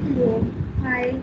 Hello. Hi.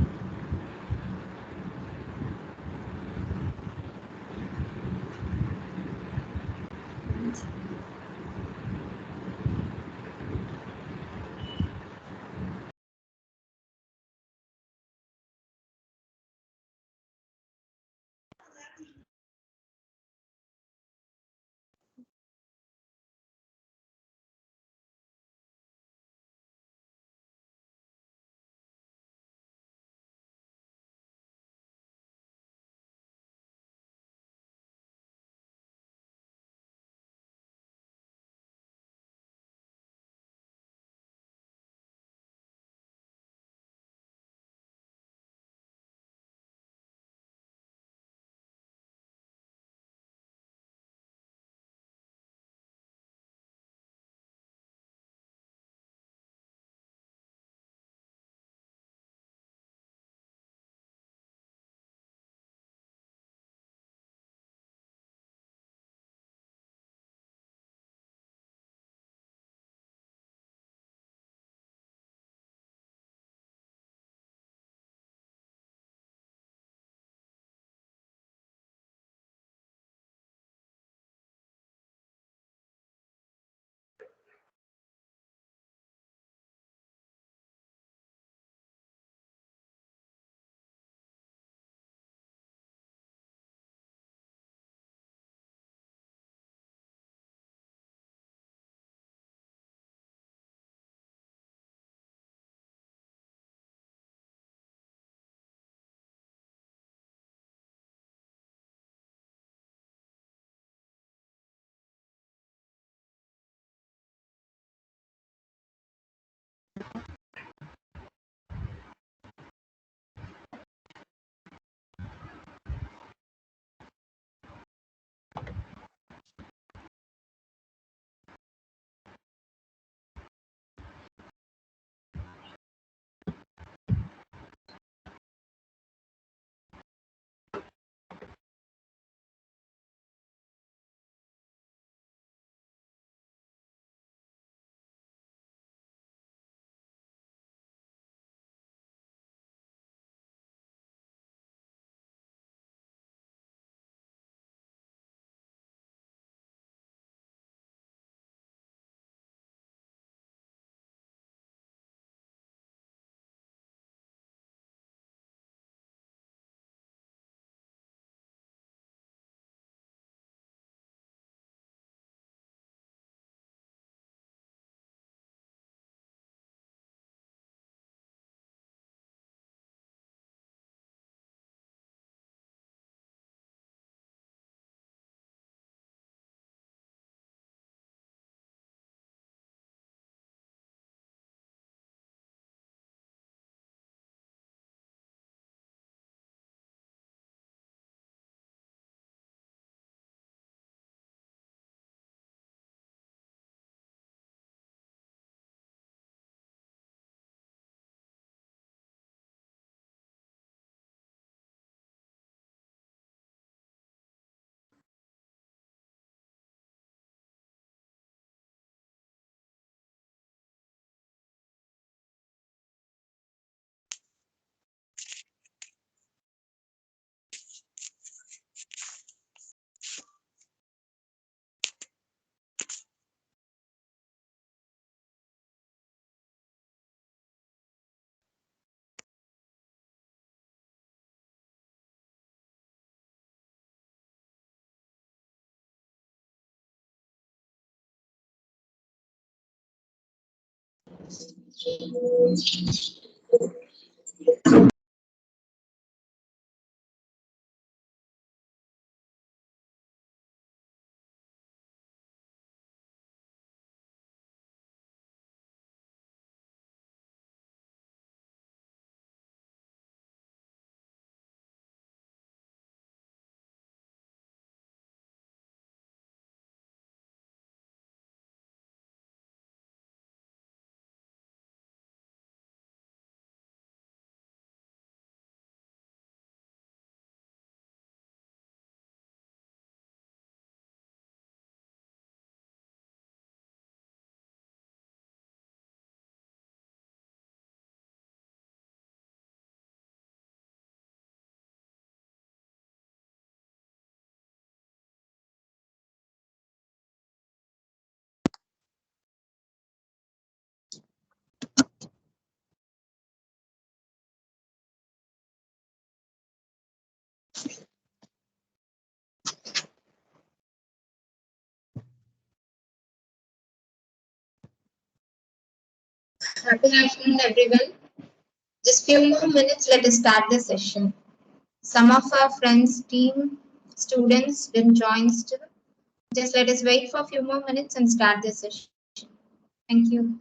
Happy afternoon, everyone. Just few more minutes, let us start the session. Some of our friends, team, students didn't join still. Just let us wait for a few more minutes and start the session. Thank you.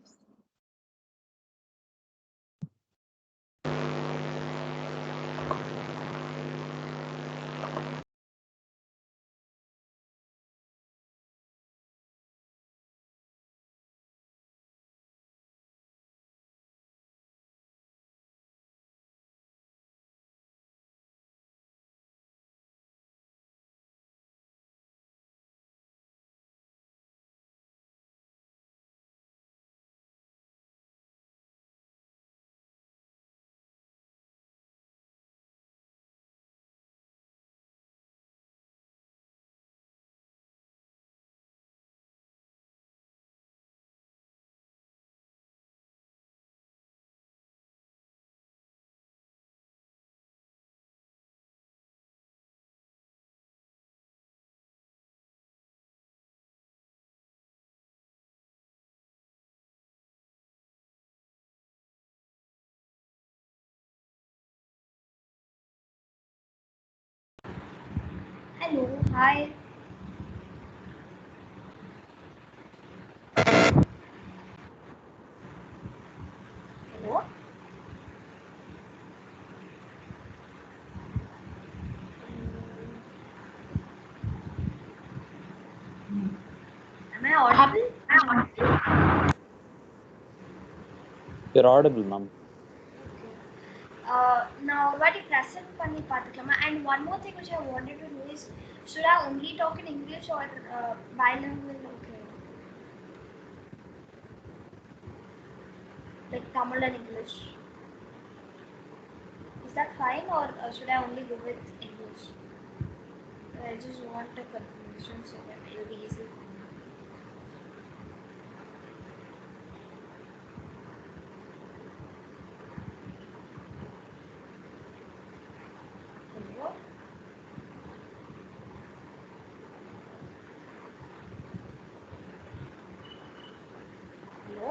Hello, hi. Hello. Am I audible? You're audible, ma'am. Now, what you present பண்ணி பார்த்துக்கலாமா? And one more thing which I wanted to know is, should I only talk in English or bilingual? Okay. Like Tamil and English. Is that fine or should I only go with English? I just want a confirmation so that it will be easy for me. Hello? Hello?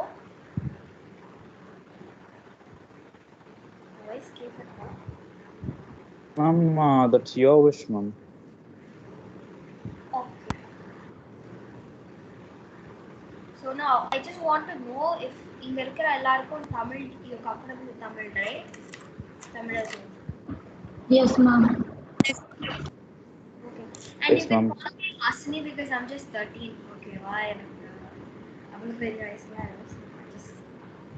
Voice keep it up. Ma'am, that's your wish, ma'am. Okay. So now I just want to know if இங்க இருக்கிற எல்லாருக்கும் Tamil you're comfortable with Tamil, right? Tamil as well. Yes, ma'am. Okay. And Yes, you can ma'am. call me Hasini because I'm just 13. Okay, why? I'm very nice man. Just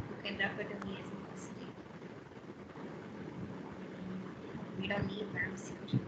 you can refer to me as Hasini. We don't need names here.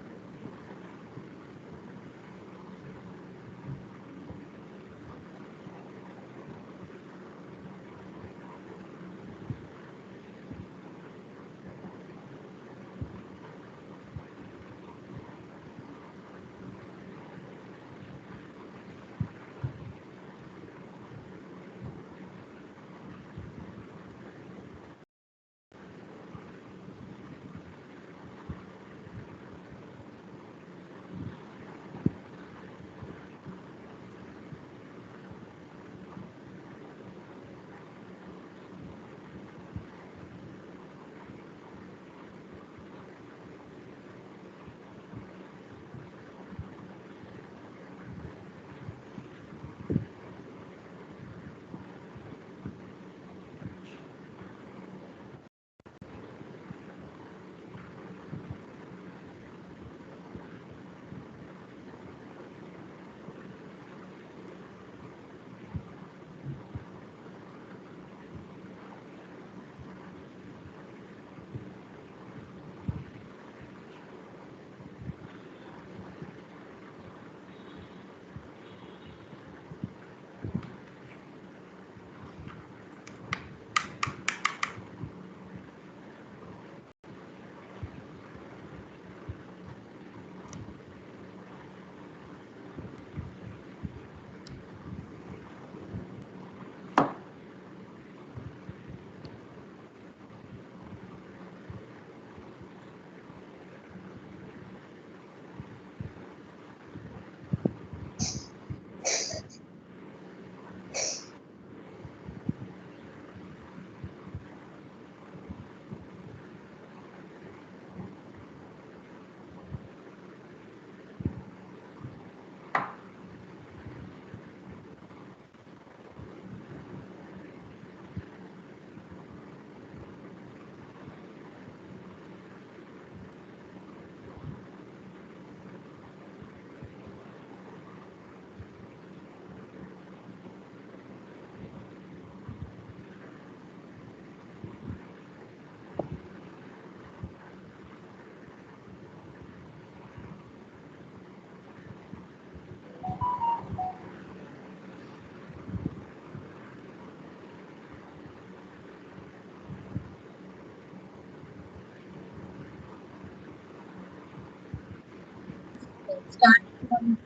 Start from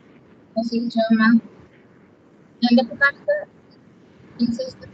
procedure, ma'am. And the professor uses the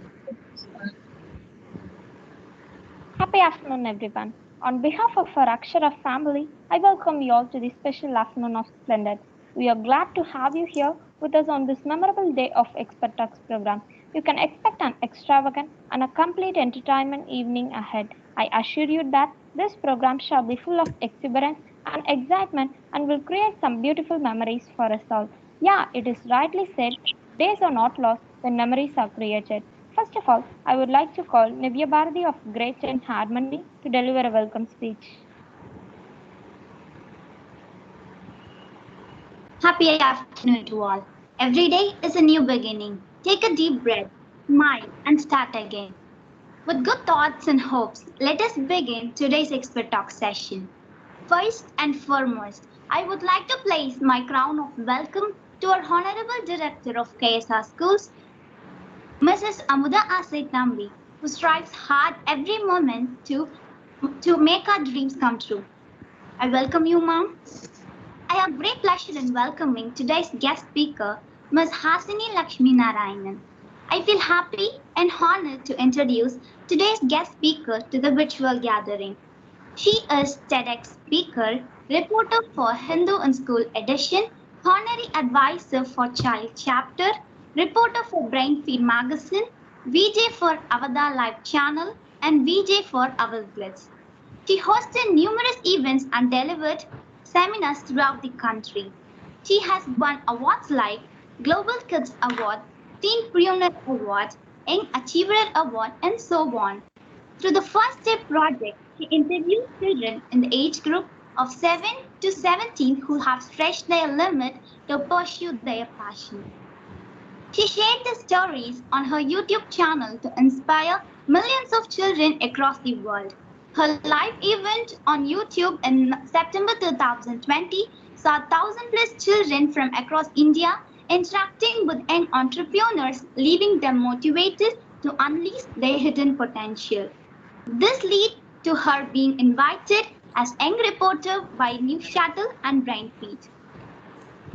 Happy afternoon, everyone. On behalf of our Akshara family, I welcome you all to this special afternoon of Splendid. We are glad to have you here with us on this memorable day of Expert Talks program. You can expect an extravagant and a complete entertainment evening ahead. I assure you that this program shall be full of exuberance and excitement and will create some beautiful memories for us all. Yeah, it is rightly said, days are not lost when memories are created. First of all, I would like to call Nivya Bharati of Great and Harmony to deliver a welcome speech. Happy afternoon to all. Every day is a new beginning. Take a deep breath, smile, and start again. With good thoughts and hopes, let us begin today's Expert Talk session. First and foremost, I would like to place my crown of welcome to our Honorable Director of KSR Schools, Mrs. Amuda Asay Nambi, who strives hard every moment to make our dreams come true. I welcome you, Ma'am. I have great pleasure in welcoming today's guest speaker, Ms. Hasini Lakshmi Narayanan. I feel happy and honored to introduce today's guest speaker to the virtual gathering. She is TEDx speaker, reporter for Hindu in School Edition, honorary advisor for Child Chapter, reporter for Brainfeed Magazine, VJ for Avada Live Channel, and VJ for Our Glitz. She hosted numerous events and delivered seminars throughout the country. She has won awards like Global Kids Award, Teenpreneur Award, Young Achiever Award, and so on. Through the First Step project, she interviewed children in the age group of 7 to 17 who have stretched their limit to pursue their passion. She shared the stories on her YouTube channel to inspire millions of children across the world. Her live event on YouTube in September 2020 saw 1,000 plus children from across India interacting with young entrepreneurs, leaving them motivated to unleash their hidden potential. This led to her being invited as young reporter by News Shuttle and Brainfeed.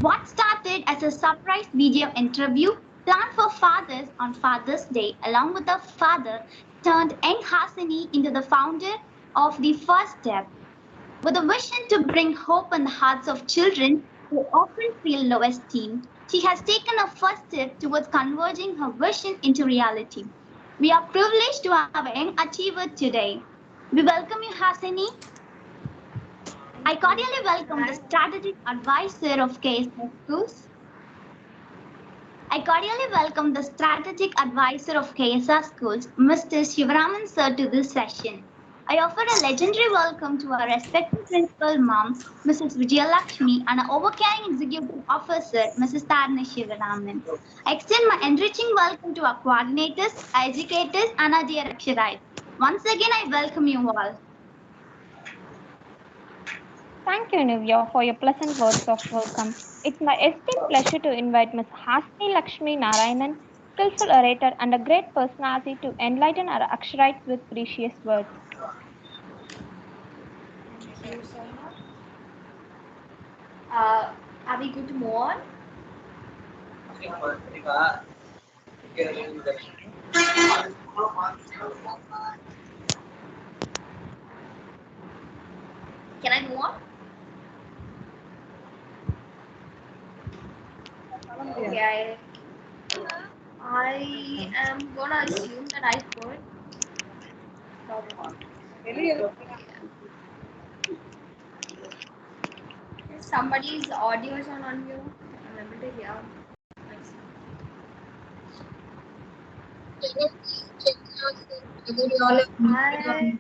What started as a surprise video interview planned for fathers on Father's Day along with her father turned young Hasini into the founder of the First Step. With a vision to bring hope in the hearts of children who often feel low esteem, she has taken a first step towards converging her vision into reality. We are privileged to have a young achiever today. We welcome you, Hasini. I cordially welcome the strategic advisor of KSS Schools. I cordially welcome the strategic advisor of KSR Schools, Mr. Shivaraman sir, to this session. I offer a legendary welcome to our respected principal mom, Mrs. Vijayalakshmi, and our overcaring executive officer, Mrs. Tarna Shivaraman. I extend my enriching welcome to our coordinators, our educators, and our dear Aksharites. Once again, I welcome you all. Thank you, Nivya, for your pleasant words of welcome. It's my esteemed pleasure to invite Ms. Hasini Lakshmi Narayanan, skillful orator and a great personality, to enlighten our Aksharites with precious words. Thank you so much. Are we good to move on? Can I move on? Okay, I am gonna assume that I could. Somebody's audio is on unmute. I'm able to hear. Can you please check whether you all have muted or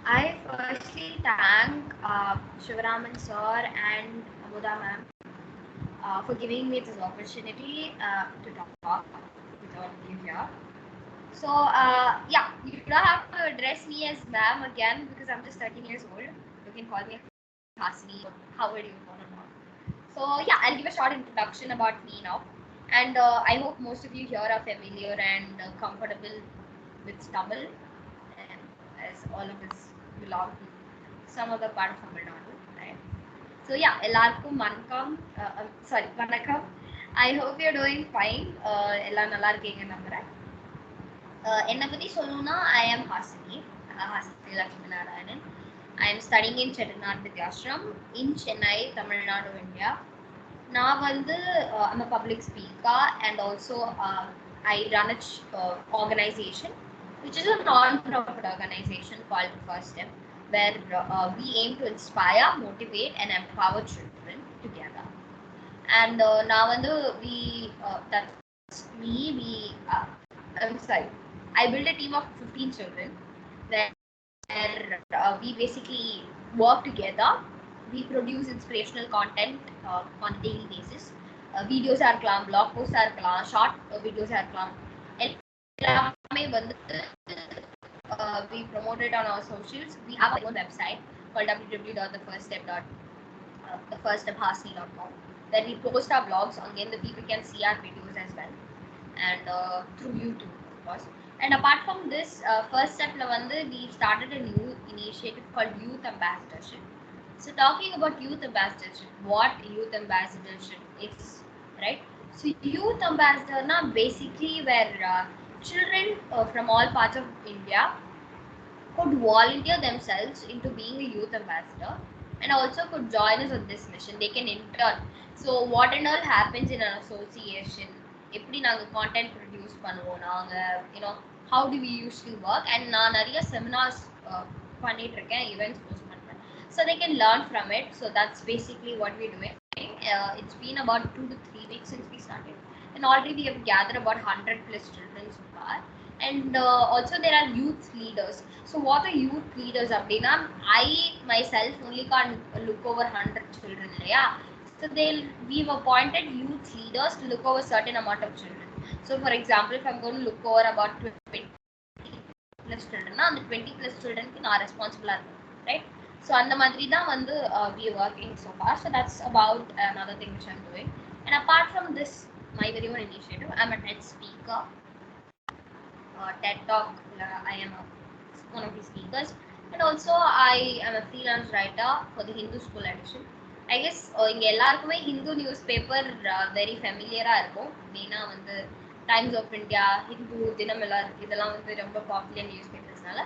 I firstly thank Shivaraman sir and Amuda ma'am for giving me this opportunity to talk with all of you here. So yeah, you don't have to address me as ma'am again because I'm just 13 years old. You can call me Hasini or however you want to know. So yeah, I'll give a short introduction about me now. And I hope most of you here are familiar and comfortable with Tamil, and as all of us belong to some other part of Tamil Nadu, right? So yeah, எல்லாருக்கும் வணக்கம். Sorry, வணக்கம். I hope you're doing fine. எல்லாம் நல்லா இருக்கீங்க நம்புறேன். என்னை பத்தி சொல்லணும்னா I am Hasini Lakshmi Narayanan. I am studying in Chettinad Vidyashram in Chennai, Tamil Nadu, India. நான் வந்து I'm a public speaker and also I run an organization which is a non-profit organization called The First Step, where we aim to inspire, motivate and empower children together. And now that's me. I built a team of 15 children where we basically work together. We produce inspirational content on a daily basis. Videos are இருக்கலாம், blog posts are இருக்கலாம், short videos are இருக்கலாம். எல்லாமே வந்து we promote it on our socials. We have our own website called www.thefirststepHasini.com, where we post our blogs. Again, the people can see our videos as well, and through YouTube, of course. And apart from this, First Step we started a new initiative called Youth Ambassadorship. So talking about youth ambassadorship, what youth ambassadorship is, right? So youth ambassador basically where children from all parts of India could volunteer themselves into being a youth ambassador and also could join us on this mission. They can intern. So what and all happens in an association, எப்படி நாங்க content produce பண்ணுவோம், நாங்க how do we usually work, and நான் நிறைய seminars பண்ணிட்டு இருக்கேன், events host பண்றேன், so they can learn from it. So that's basically what we're doing. It's been about 2 to 3 weeks since we started, and already we have gathered about 100 plus children so far. And also there are youth leaders. So what are youth leaders? Abdina, I myself only can't look over 100 children. Yeah. So we've appointed youth leaders to look over certain amount of children. So for example, if I'm going to look over about 20 plus children, the 20 plus children are responsible, right? So and the madri da we are working so far. So that's about another thing which I'm doing. And apart from this, my very own initiative, I'm a TED speaker. TED Talk, I am one of the speakers, and also I am a freelance writer for the Hindu School edition. I guess inga ellarkume Hindu newspaper very familiar ah irukum. Meena Times of India, Hindu, Dinamalar, idella romba popular newspapers nala.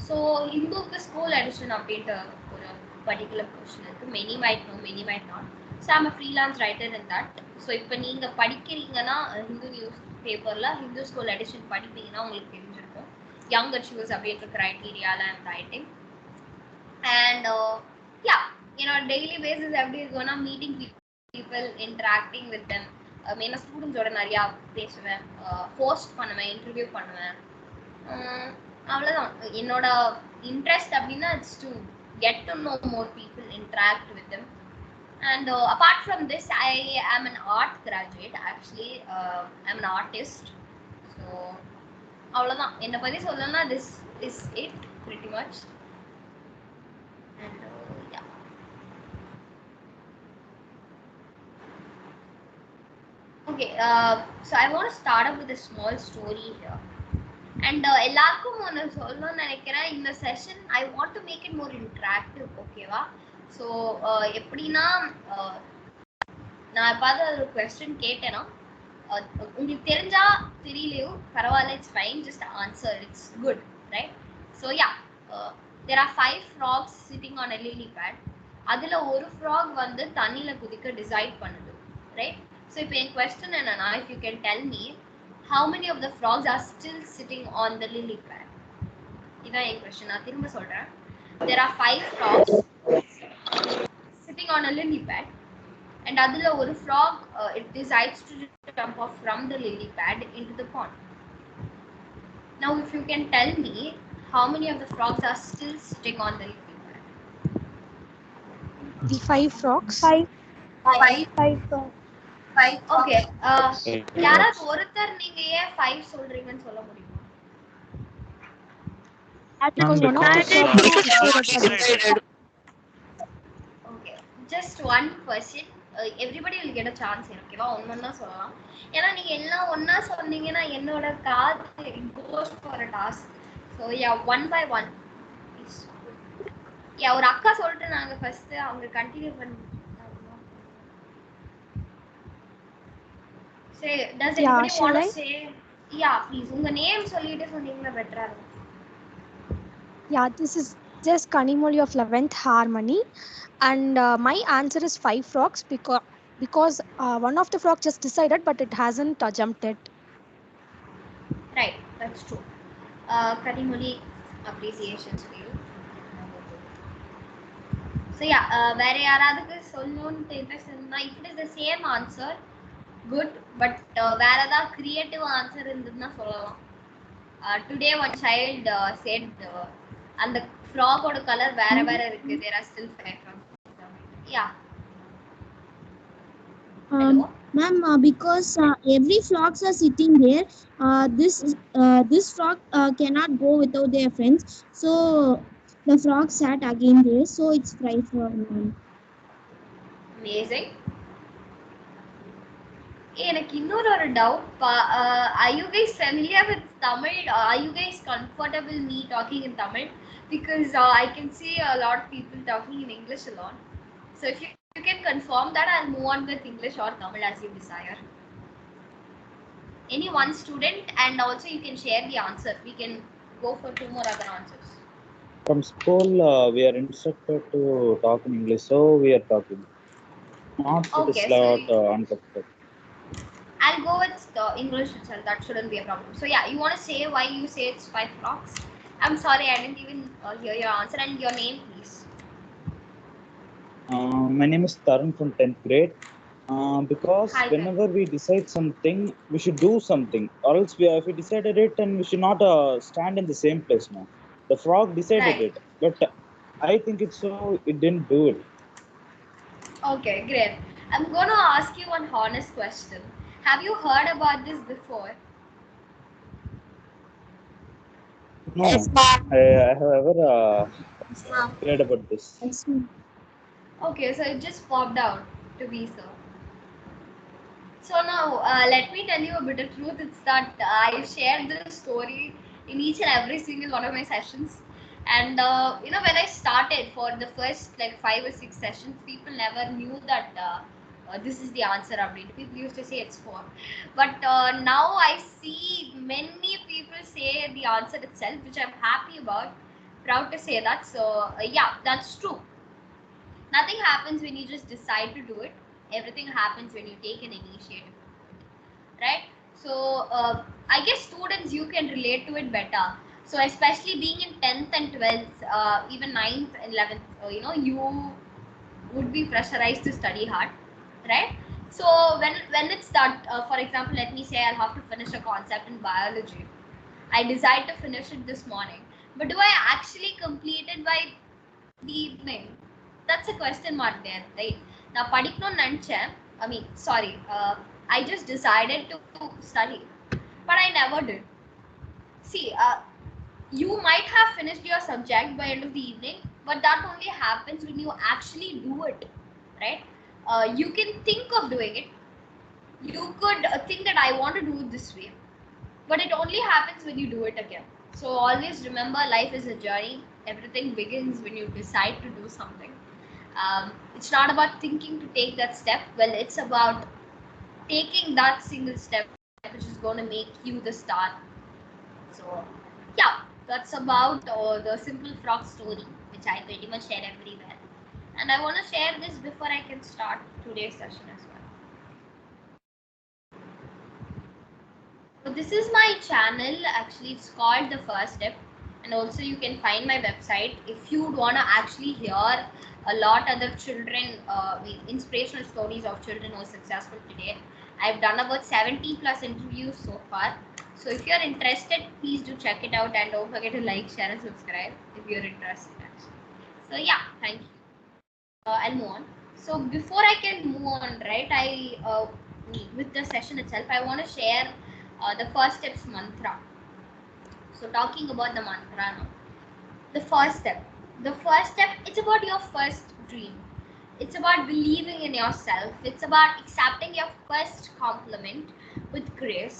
So Hindu School edition அப்படின்ற ஒரு particular portion இருக்கு. Many might know, many might not. So I'm a freelance writer in that. So இப்போ நீங்க படிக்கிறீங்கன்னா Hindu newspaperல Hindu School edition படிப்பீங்கன்னா உங்களுக்கு தெரிஞ்சிருக்கும். Young achievers அப்படின்ற criteria I'm writing. And yeah, daily basis எப்படி இருக்கும்னா meeting people, interacting with them. மெயினா students ஓட நிறைய பேசுவேன், ஹோஸ்ட் பண்ணுவேன், இன்டர்வியூ பண்ணுவேன். அவ்வளோதான் என்னோட இன்ட்ரெஸ்ட் அப்படின்னா it's to get to know more people, interact with them. And apart from this, I am an art graduate. Actually, I'm an artist. So அவ்வளோதான் என்னை பற்றி சொல்லணும்னா this is it pretty much. And yeah. Okay, so I want to start up with a small story here. And எல்லாருக்கும் ஒன்று சொல்லணும்னு நினைக்கிறேன், இந்த session I want to make it more interactive. ஓகேவா? ஸோ எப்படின்னா நான் பார்த்து ஒரு கொஸ்டின் கேட்டேன்னா உங்களுக்கு தெரிஞ்சா தெரியலையோ பரவாயில்ல, it's fine, just answer, it's good, right? So yeah, there are 5 frogs sitting on a lily pad. அதில் ஒரு ஃப்ராக் தண்ணியில் குதிக்க டிசைட் பண்ணுது, ரைட்? ஸோ இப்போ என் கொஸ்டின் என்னன்னா, if you can tell me how many of the frogs are still sitting on the lily pad? இதான் என் question. நான் திரும்ப சொல்றேன். There are 5 frogs sitting on a lily pad, and அதுல ஒரு frog it decides to jump off from the lily pad into the pond. Now if you can tell me how many of the frogs are still sitting on the lily pad? The 5 frogs. 5 frogs. 5. Okay. யாராவது ஒருத்தர் நீங்க ஏன் 5 சொல்றீங்கன்னு சொல்ல முடியுமா? Because one of the frogs is decided. Okay. Just one question. Everybody will get a chance here. Okay, ஒண்ணா சொல்லலாம். ஏன்னா நீங்க எல்லாம் ஒண்ணா சொன்னீங்கன்னா என்னோட காது goes for a task. So yeah, one by one. Yeah, ஒரு அக்கா சொல்லிட்டு நாங்க ஃபர்ஸ்ட் அவங்க கண்டினியூ பண்ணி Say, does Yeah, anybody shall want to I? say? Yeah, please. உங்க நேம் சொல்லிட்டு சொன்னீங்கன்னா பெட்டரா இருக்கும். Yeah, this is just Kanimoli of 11th Harmony. And my answer is 5 frogs because one of the frogs just decided, but it hasn't jumped it. Right, that's true. Karimoli, appreciations for you. So yeah, வேற யாராவது சொல்லணும்னு interest இருந்தா, if it is the same answer, good, but வேற ஏதாவது creative answer இருந்ததுன்னா சொல்லலாம். Today one child said அந்த frog ஓட color வேற வேற இருக்கு. There are still 5 frogs. Yeah. Ma'am, because every frogs are sitting there, this frog cannot go without their friends. So the frog sat again there. So it's right for ma'am. Amazing. எனக்கு இன்னொரு ஒரு doubt. Are you guys familiar with Tamil? Are you guys comfortable me talking in Tamil? Because I can see a lot of people talking in English a lot. So if you can confirm that, I'll move on with English or Tamil as you desire. Any one student, and also you can share the answer. We can go for 2 more other answers. From school, we are instructed to talk in English, so we are talking. Not with Okay, a lot uncomfortable. I'll go with the English itself. That shouldn't be a problem. So yeah, you want to say why you say it's 5 frogs? I'm sorry, I didn't even hear your answer. And your name, please. My name is Tarun from 10th grade. Because Hi, whenever we decide something, we should do something. Or else, if we decided it, and we should not stand in the same place now. The frog decided Right. it, but I think it's so it didn't do it. Okay, great. I'm going to ask you one honest question. Have you heard about this before? No, Yes, ma'am. I have ever heard about this. Okay, so it just popped out to be so. So now, let me tell you a bit of truth. It's that I've shared this story in each and every single one of my sessions. And when I started for the first like 5 or 6 sessions, people never knew that this is the answer update. People used to say it's 4. But now I see many people say the answer itself, which I'm happy about. Proud to say that. So yeah, that's true. Nothing happens when you just decide to do it. Everything happens when you take an initiative, right? So I guess students, you can relate to it better. So especially being in 10th and 12th, even 9th and 11th, you would be pressurized to study hard, right? So when it's that, for example, let me say I'll have to finish a concept in biology. I decide to finish it this morning, but do I actually complete it by the evening? That's a question mark there, right? Now படிக்கணும்னு நினைச்சேன். I just decided to study, but I never did. See, you might have finished your subject by end of the evening, but that only happens when you actually do it, right? You can think of doing it. You could think that I want to do it this way, but it only happens when you do it again. So always remember, life is a journey. Everything begins when you decide to do something. It's not about thinking to take that step. Well, it's about taking that single step, which is going to make you the star. So yeah, that's about the simple frog story, which I pretty much share everywhere. And I want to share this before I can start today's session as well. So this is my channel. Actually, it's called The First Step, and also you can find my website if you want to actually hear a lot other children inspirational stories of children who are successful today. I've done about 70 plus interviews so far. So if you're interested, please do check it out, and don't forget to like, share and subscribe if you're interested actually. So yeah, thank you. I'll move on. So before I can move on, right, with the session itself, I want to share the first steps mantra. So talking about the mantra now. The first step, it's about your first dream. It's about believing in yourself. It's about accepting your first compliment with grace.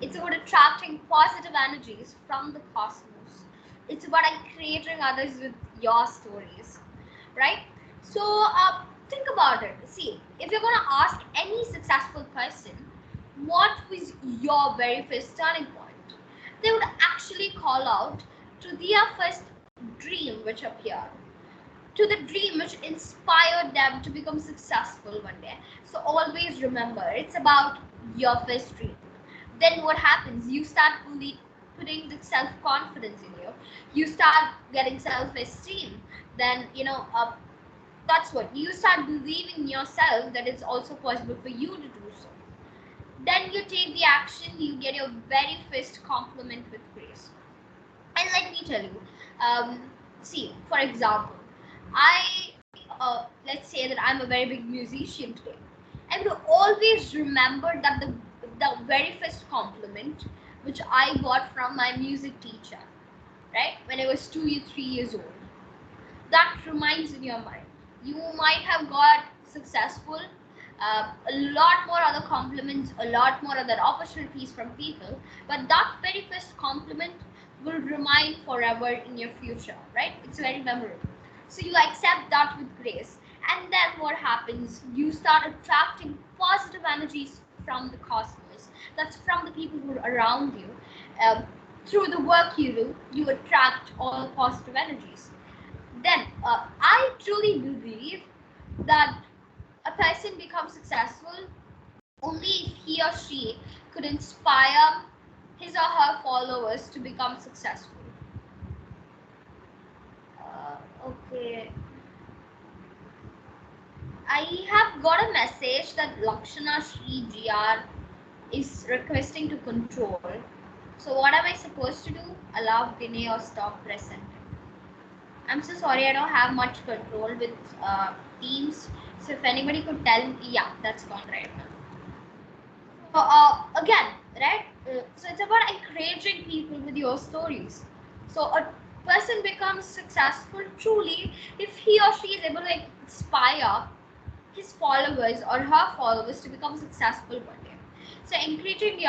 It's about attracting positive energies from the cosmos. It's about encouraging others with your stories, right? So think about it. See, if you're going to ask any successful person, what was your very first turning point? They would actually call out to their first dream which appeared, to the dream which inspired them to become successful one day. So always remember, it's about your first dream. Then what happens? You start putting the self-confidence in you. You start getting self-esteem. Then, that's what you start believing in yourself, that it's also possible for you to do so. Then you take the action, you get your very first compliment with grace. And let me tell you, see, for example, let's say that I'm a very big musician today. I will always remember that the very first compliment which I got from my music teacher, right, when I was 2 or 3 years old, that remains in your mind. You might have got successful, a lot more other compliments, a lot more other opportunities from people, but that very first compliment will remain forever in your future, right? It's very memorable. So you accept that with grace, and then what happens? You start attracting positive energies from the cosmos. That's from the people who are around you. Through the work you do, you attract all positive energies. Then I truly believe that a person becomes successful only if he or she could inspire his or her followers to become successful. Okay. I have got a message that Lakshana Shri GR is requesting to control. So what am I supposed to do? Allow, deny, or stop presenting? I'm so sorry, I don't have much control with Teams. So if anybody could tell me, yeah, that's gone right now. So again, right? So it's about encouraging people with your stories. So a person becomes successful truly if he or she is able to inspire his followers or her followers to become successful one day. So encouraging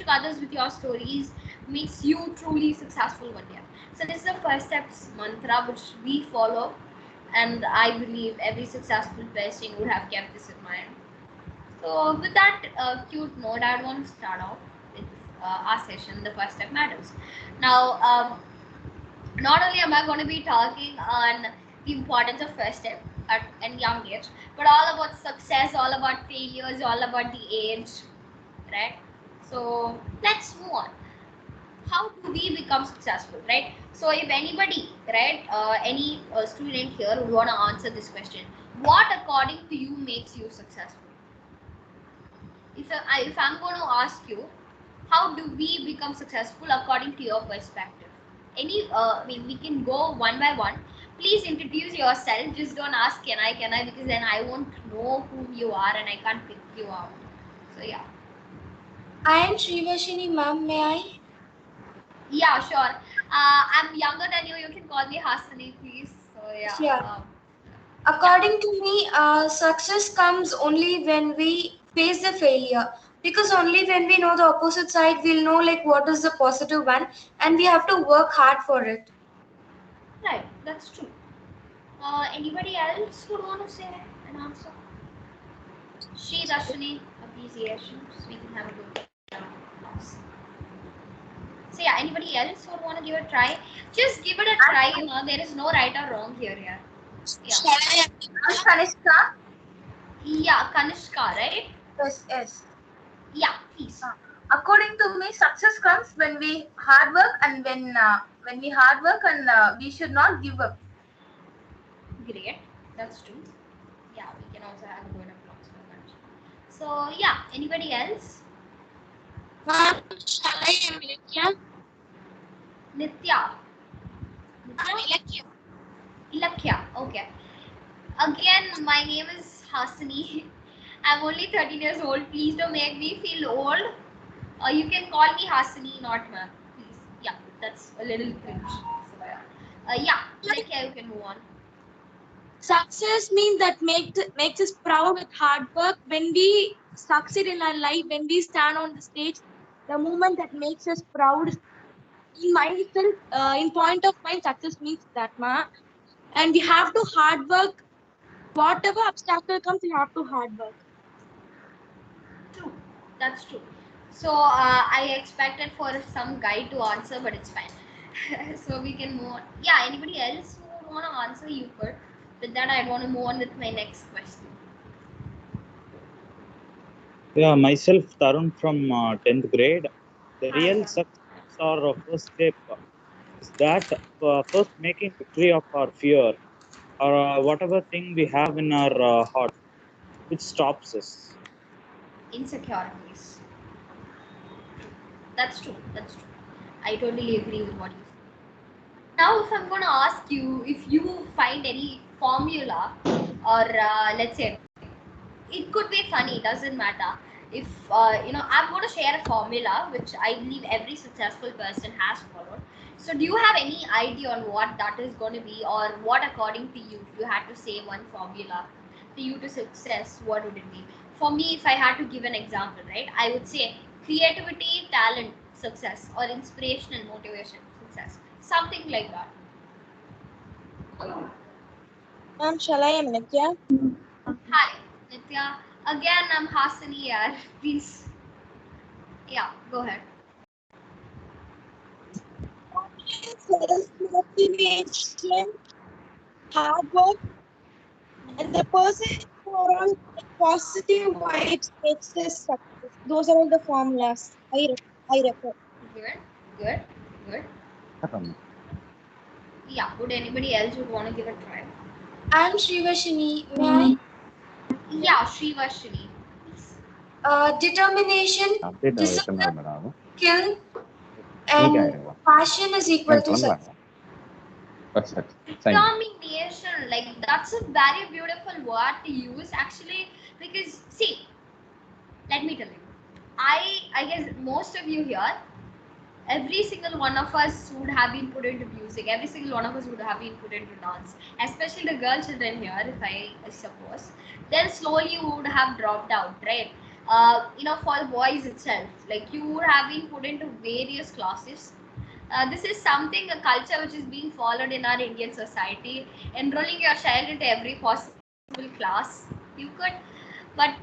others with your stories makes you truly successful one day. So this is the first steps mantra which we follow, and I believe every successful person would have kept this in mind. So with that cute note, I want to start off with our session, the first step matters. Now, not only am I going to be talking on the importance of first step at a young age, but all about success, all about failures, all about the age, right? So let's move on. How do we become successful, right? So if anybody, right, any student here would want to answer this question, what according to you makes you successful? If I'm going to ask you, how do we become successful according to your perspective? We can go one by one. Please introduce yourself. Just don't ask can I, because then I won't know who you are and I can't pick you out. So yeah. I am Shrivashini, ma'am. May I? Yeah, sure. I'm younger than you. You can call me Hasani, please. So yeah. Sure. According to me, success comes only when we face the failure. Because only when we know the opposite side, we'll know what is the positive one, and we have to work hard for it. Right, that's true. Anybody else would want to say an answer? She, Dashini, appreciation, so we can have a good class. So yeah, anybody else would want to give it a try? Just give it a try. There is no right or wrong here. Yeah. I'm Kanishka. Yeah, Kanishka, right? Yes. Yeah, please. According to me, success comes when we hard work and when we hard work and we should not give up. Great, that's true. Yeah, we can also have a good applause for that. So yeah, anybody else? Shall I am Ilakya? Nitya. Ilakya, okay. Again, my name is Hasani. I'm only 13 years old. Please don't make me feel old. You can call me Hasani, not ma'am. Please. Yeah, that's a little cringe. So, yeah, Ilakya, you can move on. Success means that makes us proud with hard work. When we succeed in our life, when we stand on the stage, the moment that makes us proud. In myself, in point of mind, success means that, and we have to hard work. Whatever obstacle comes, we have to hard work. True. That's true. So I expected for some guy to answer, but it's fine. So we can move on. Yeah, anybody else who would want to answer, you could. With that, I want to move on with my next question. Yeah, myself, Tarun from 10th grade. The Hi, real Tarun. success or first step is that first making victory of our fear or whatever thing we have in our heart which stops us. Insecurities. That's true. That's true. I totally agree with what you said. Now, if I'm going to ask you if you find any formula, or let's say it could be funny, doesn't matter. If I'm going to share a formula which I believe every successful person has followed. So do you have any idea on what that is going to be, or what according to you, if you had to say one formula for you to success, what would it be? For me, if I had to give an example, right, I would say creativity, talent, success, or inspiration and motivation, success, something like that. Ma'am, shall I am Nitya? Hi Nitya, again I'm Hasani yaar. Please, yeah, go ahead. Self-motivation, hard work, and the person who are on positive vibes makes us success. Those are all the formulas I refer. Good, good, good. Yeah, would anybody else would want to give a try? I'm Srivashini. May Yeah, Srivashini. I? Determination, discipline, skill, and passion is equal to success. Determination, like that's a very beautiful word to use actually, because see, let me tell you, I guess most of you here, every single one of us would have been put into music, every single one of us would have been put into dance, especially the girl children here, if I suppose. Then slowly you would have dropped out, right? For the boys itself, like you would have been put into various classes. This is something, a culture which is being followed in our Indian society, enrolling your child into every possible class you could. But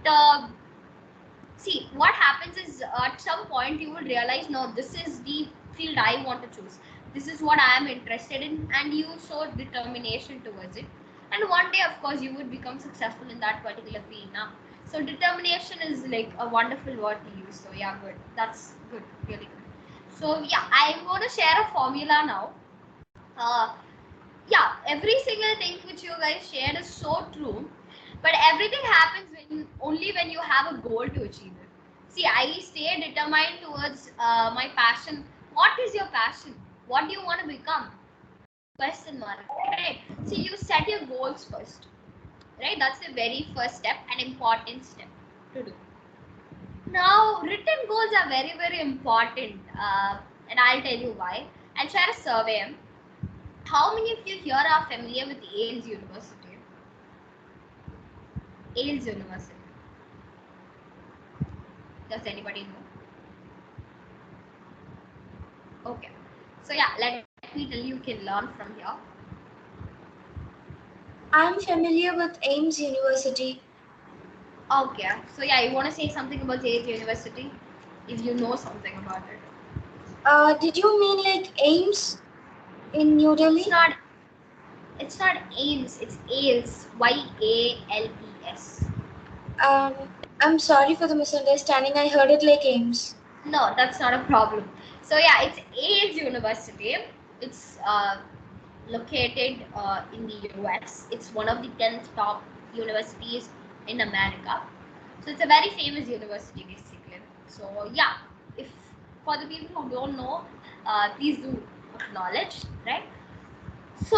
see, what happens is at some point you will realize, no, this is the field I want to choose. This is what I am interested in, and you show determination towards it. And one day, of course, you would become successful in that particular field. Now, so determination is like a wonderful word to use. So yeah, good. That's good, really good. So yeah, I'm going to share a formula now. Yeah, every single thing which you guys shared is so true, but everything happens only when you have a goal to achieve it. See, I stay determined towards my passion. What is your passion? What do you want to become? Question mark, right? See, you set your goals first, right? That's the very first step, an important step to do. Now, written goals are very, very important, and I'll tell you why. I'll share a survey. How many of you here are familiar with Ailes University? Ailes University. Does anybody know? Okay. So yeah, let me tell you, can learn from here. I'm familiar with Ames University. Okay. So yeah, you want to say something about Ailes University? If you know something about it. Did you mean like Ames in New Delhi? It's not Ames, it's Ailes. Y-A-L-E-S. I'm sorry for the misunderstanding. I heard it like Ames. No, that's not a problem. So yeah, it's Ailes University. It's located in the US. It's one of the 10 top universities in America. So it's a very famous university basically. So yeah, if for the people who don't know, please do acknowledge, right? So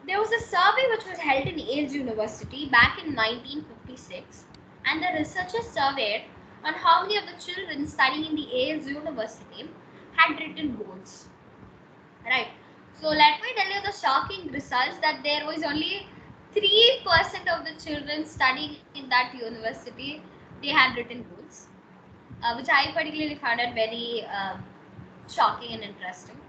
there was a survey which was held in Ailes University back in 1956, and the researchers surveyed on how many of the children studying in the Ailes University had written goals. Right. So let me tell you the shocking results that there was only 3% of the children studying in that university, they had written goals, which I particularly found it very shocking and interesting.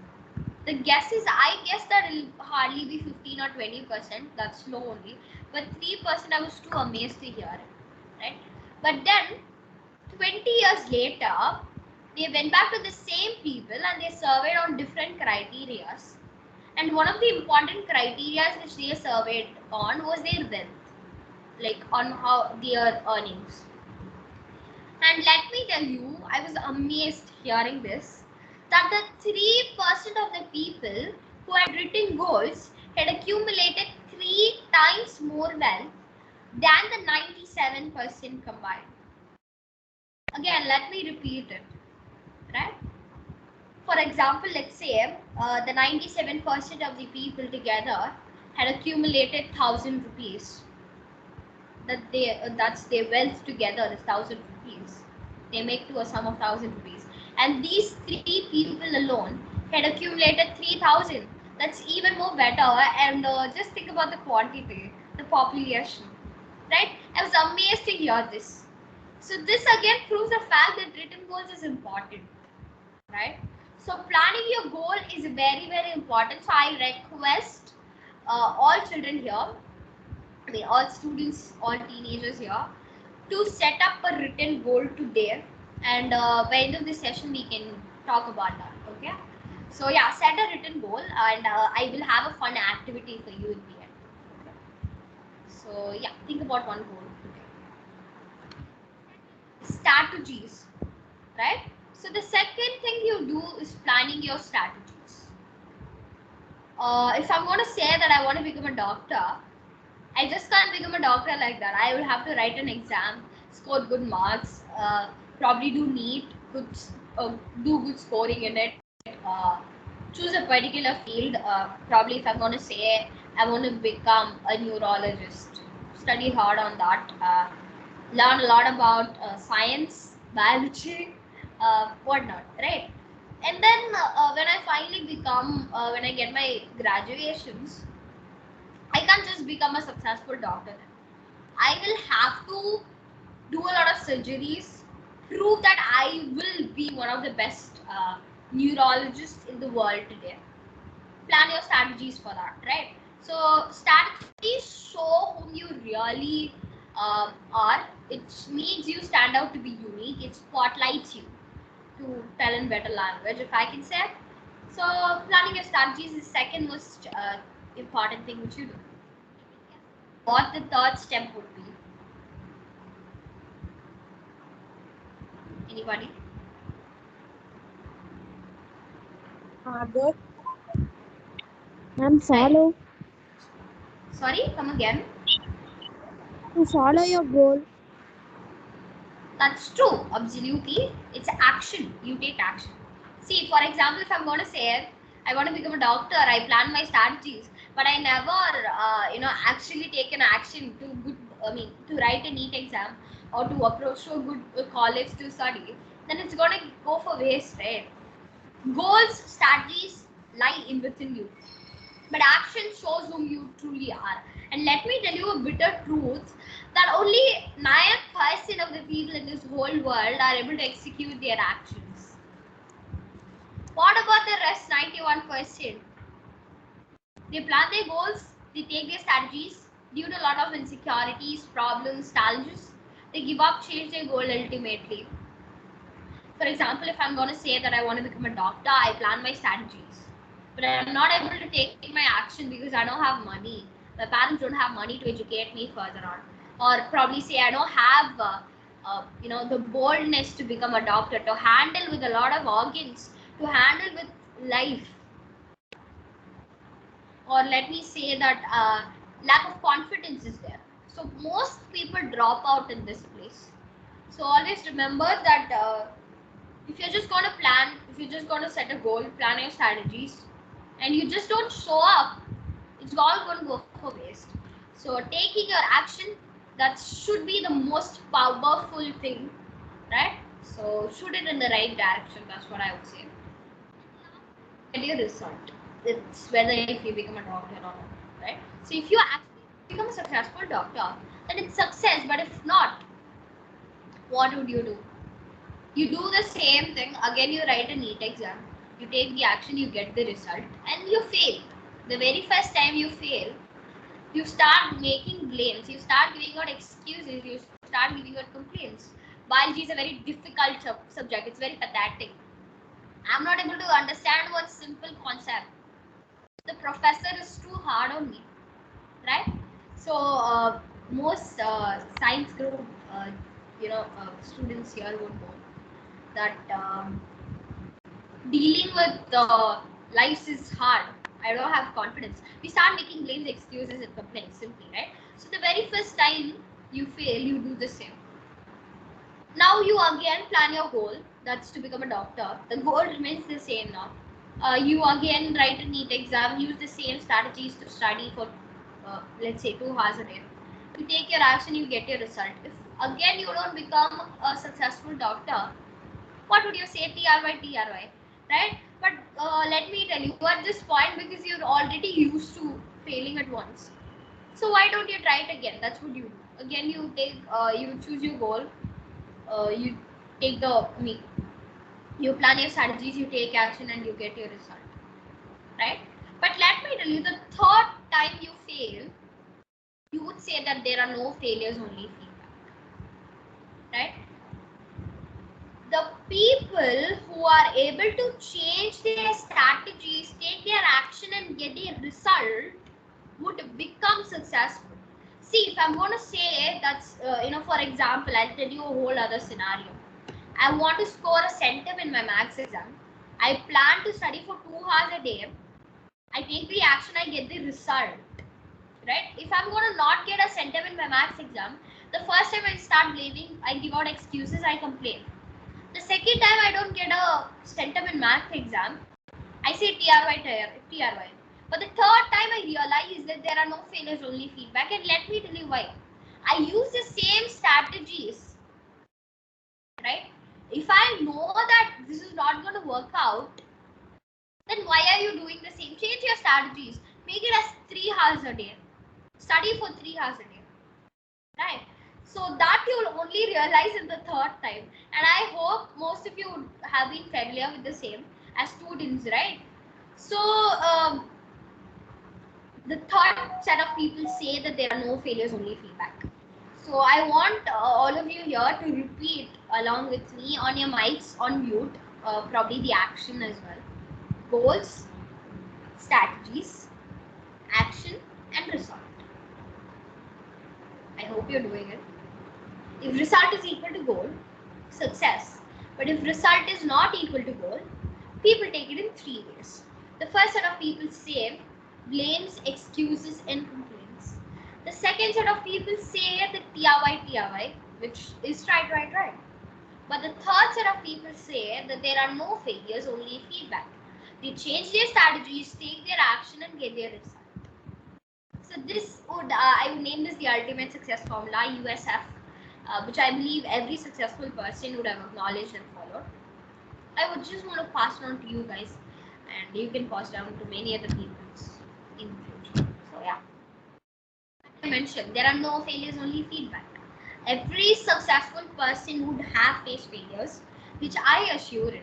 The guesses, I guess that it'll hardly be 15 or 20%. That's low only. But 3%, I was too amazed to hear it, right? But then 20 years later, they went back to the same people and they surveyed on different criteria. And one of the important criteria which they surveyed on was their wealth, like on how their earnings. And let me tell you, I was amazed hearing this, that the 3% of the people who had written goals had accumulated 3 times more wealth than the 97% combined. Again, let me repeat it, right? For example, let's say the 97% of the people together had accumulated 1,000 rupees. That's their wealth together is 1,000 rupees. They make to a sum of 1,000 rupees. And these 3 people alone had accumulated 3,000. That's even more better. And just think about the quantity, the population, right? I was amazed to hear this. So this again proves the fact that written goals is important, right? So planning your goal is very, very important. So I request all children here, I mean all students, all teenagers here, to set up a written goal today, and by the end of this session we can talk about that. Okay, so yeah, set a written goal, and I will have a fun activity for you in the end. Okay? So yeah, think about one goal today. Strategies, right? So the second thing you do is planning your strategies. If I'm going to say that I want to become a doctor, I just can't become a doctor like that. I will have to write an exam, score good marks, probably do NEET, do good scoring in it, choose a particular field. Probably if I'm going to say I want to become a neurologist, study hard on that, learn a lot about science, biology, whatnot, right? And then when I finally become, when I get my graduations, I can't just become a successful doctor. I will have to do a lot of surgeries, prove that I will be one of the best neurologists in the world today. Plan your strategies for that, right? So strategies show whom you really are. It makes you stand out to be unique. It spotlights you to tell in better language, if I can say. So planning your strategies is the second most important thing which you do. What the third step would be? Anybody? Hard work. And follow. Sorry, come again. To follow your goal. That's true, absolutely. It's action. You take action. See, for example, if I'm going to say I want to become a doctor, I plan my strategies, but I never, actually take an action to write a NEET exam or to approach to a good college to study, then it's going to go for waste, right? Goals, strategies lie in within you, but action shows whom you truly are. And let me tell you a bitter truth, that only 9% of the people in this whole world are able to execute their actions. What about the rest 91%? They plan their goals, they take their strategies, due to a lot of insecurities, problems, challenges, they give up, change their goal ultimately. For example, if I'm going to say that I want to become a doctor, I plan my strategies, but I'm not able to take my action because I don't have money. My parents don't have money to educate me further on, or probably say I don't have the boldness to become a doctor, to handle with a lot of organs, to handle with life, or let me say that lack of confidence is there. So most people drop out in this place. So always remember that if you're just going to plan, if you're just going to set a goal, plan your strategies, and you just don't show up, it's all going to go for waste. So taking your action, that should be the most powerful thing, right? So shoot it in the right direction. That's what I would say. Get your result. It's whether if you become a doctor or not, right? So if you actually become a successful doctor, then it's success. But if not, what would you do? You do the same thing again. You write a NEET exam, you take the action, you get the result, and you fail. The very first time you fail, you start making blames, you start giving out excuses, you start giving out complaints. Biology is a very difficult subject. It's very pathetic. I'm not able to understand one simple concept. The professor is too hard on me, right? So most science group, students here would know that dealing with life is hard. I don't have confidence. We start making blames, excuses, and complaints simply, right? So the very first time you fail, you do the same. Now you again plan your goal, that's to become a doctor. The goal remains the same now. You again write a NEET exam, use the same strategies to study for, let's say, 2 hours a day. You take your action, you get your result. If again you don't become a successful doctor, what would you say? TRY, right? But let me tell you, at this point, because you're already used to failing at once, so why don't you try it again? That's what you do. Again, you take, you choose your goal, you take you plan your strategies, you take action, and you get your result, right? But let me tell you, the third time you fail, you would say that there are no failures, only feedback, right? The people who are able to change their strategies, take their action, and get a result would become successful. See, if I'm going to say that's, for example, I'll tell you a whole other scenario. I want to score a centum in my maths exam. I plan to study for 2 hours a day. I take the action, I get the result, right? If I'm going to not get a centum in my maths exam, the first time I start blaming, I give out excuses, I complain. The second time I don't get a centum in math exam, I say TRY. But the third time I realize that there are no failures, only feedback. And let me tell you why. I use the same strategies, right? If I know that this is not going to work out, then why are you doing the same? Change your strategies. Make it as 3 hours a day. Study for 3 hours a day, right? So that you'll only realize in the third time. And I hope most of you would have been familiar with the same as students, right? So the third set of people say that there are no failures, only feedback. So I want all of you here to repeat along with me on your mics on mute, probably the action as well. Goals, strategies, action, and result. I hope you're doing it. If result is equal to goal, success. But if result is not equal to goal, people take it in 3 ways. The first set of people say blames, excuses, and complaints. The second set of people say the TRY, which is right. But the third set of people say that there are no failures, only feedback. They change their strategies, take their action, and get their result. So this would, I would name this the ultimate success formula, USF, which I believe every successful person would have acknowledged and followed. I would just want to pass it on to you guys, and you can pass it down to many other people in the future. So yeah, I mentioned there are no failures, only feedback. Every successful person would have faced failures, which I assure it.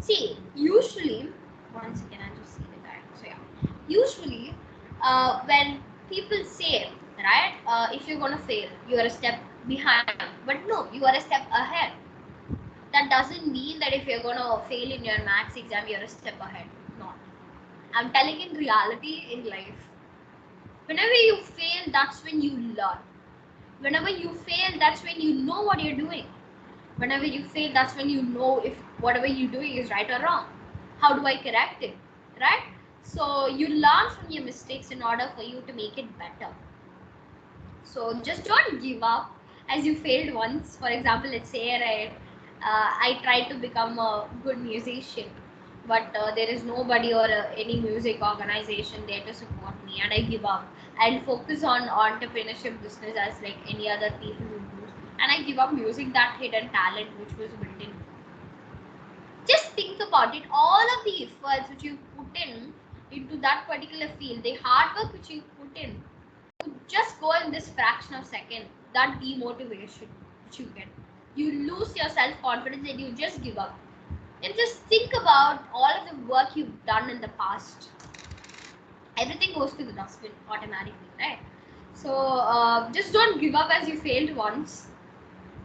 See, usually, once again, I'll just see the time. So yeah, usually when people say, right, if you're gonna fail, you are a step behind, but no, you are a step ahead. That doesn't mean that if you're gonna fail in your maths exam, you're a step ahead. No, I'm telling in reality in life. Whenever you fail, that's when you learn. Whenever you fail, that's when you know what you're doing. Whenever you fail, that's when you know if whatever you're doing is right or wrong. How do I correct it, right? So you learn from your mistakes in order for you to make it better. So just don't give up as you failed once. For example, let's say I tried to become a good musician, but there is nobody or any music organization there to support me, and I give up. I'll focus on entrepreneurship business as like any other people would do, and I give up music, that hidden talent which was built in. Just think about it. All of the efforts which you put into that particular field, the hard work which you put in, would just go in this fraction of a second. That demotivation which you get, you lose your self-confidence and you just give up. And just think about all of the work you've done in the past. Everything goes to the dustbin automatically, right? So just don't give up as you failed once.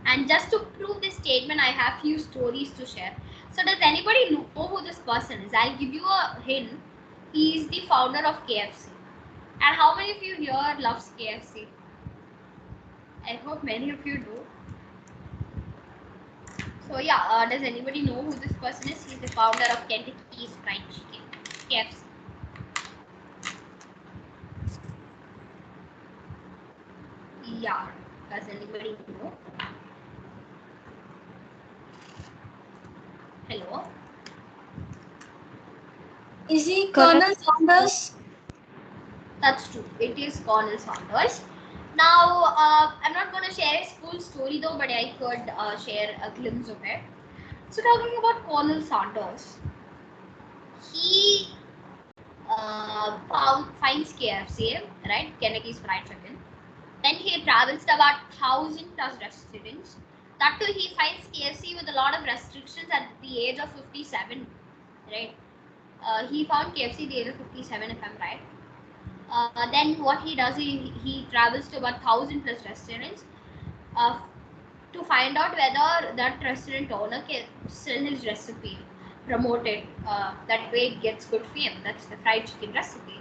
And just to prove this statement, I have few stories to share. So does anybody know who this person is? I'll give you a hint. He is the founder of KFC. And how many of you here loves KFC? I hope many of you do. So yeah, does anybody know who this person is? He's the founder of Kentucky's Fried Chicken, KFC. Yeah, does anybody know? Hello? Is he Colonel Sanders? That's true. It is Colonel Sanders. Now, I'm not going to share his full story though, but I could share a glimpse of it. So, talking about Colonel Sanders, he finds KFC, right? Kentucky's Fried Chicken. Then he travels to about 1,000 plus restaurants. That too, he finds KFC with a lot of restrictions at the age of 57, right? He found KFC at the age of 57, if I'm right. Then what he does, he travels to about 1,000 plus restaurants to find out whether that restaurant owner can sell his recipe, promote it. That way it gets good fame. That's the fried chicken recipe.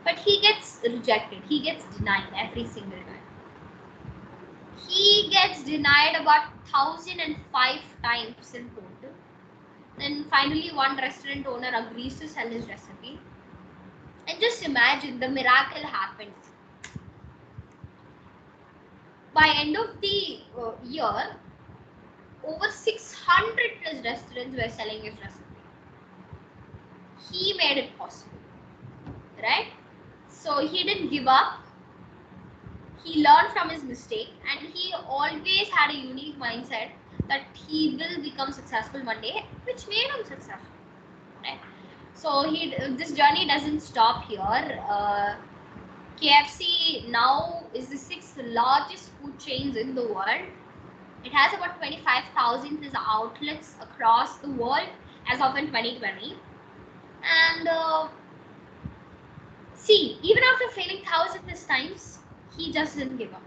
But he gets rejected. He gets denied every single time. He gets denied about 1,005 times in total. Then finally one restaurant owner agrees to sell his recipe. And just imagine, the miracle happened. By end of the year, over 600 plus restaurants were selling his recipe. He made it possible, right? So he didn't give up. He learned from his mistake, and he always had a unique mindset that he will become successful one day, which made him successful, right? So this journey doesn't stop here. KFC now is the 6th largest food chains in the world. It has about 25,000 plus outlets across the world as of in 2020. And see, even after failing 1,000 plus times, he just didn't give up,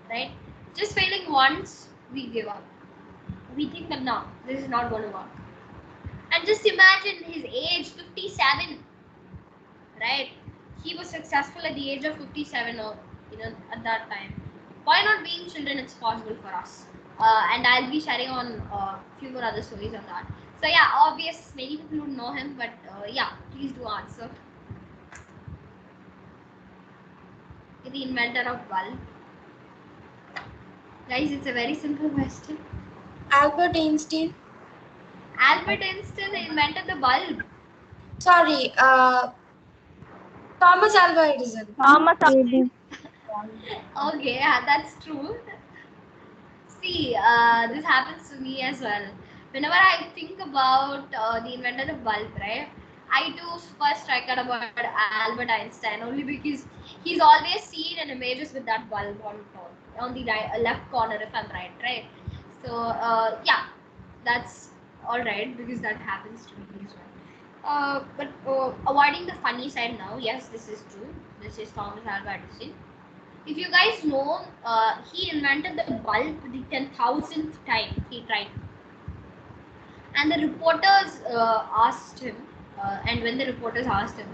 right? Just failing once, we give up. We think that no, this is not going to work. And just imagine his age, 57, right? He was successful at the age of 57, or at that time. Why not being children? It's possible for us. And I'll be sharing on a few more other stories on that. So yeah, obvious, many people don't know him, but yeah, please do answer. The inventor of bulb. Guys, it's a very simple question. Albert Einstein. Albert Einstein invented the bulb. Sorry, Thomas Alva Edison. Thomas Edison. Okay, yeah, that's true. See, this happens to me as well. Whenever I think about the inventor of bulb, right, I too first strike out about Albert Einstein, only because he's always seen in images with that bulb on the left corner, if I'm right? So yeah, that's all right, because that happens to me as well. But avoiding the funny side now, yes, this is true. This is Thomas Alva Edison. If you guys know, he invented the bulb the 10,000th time he tried. And the reporters asked him, and when the reporters asked him,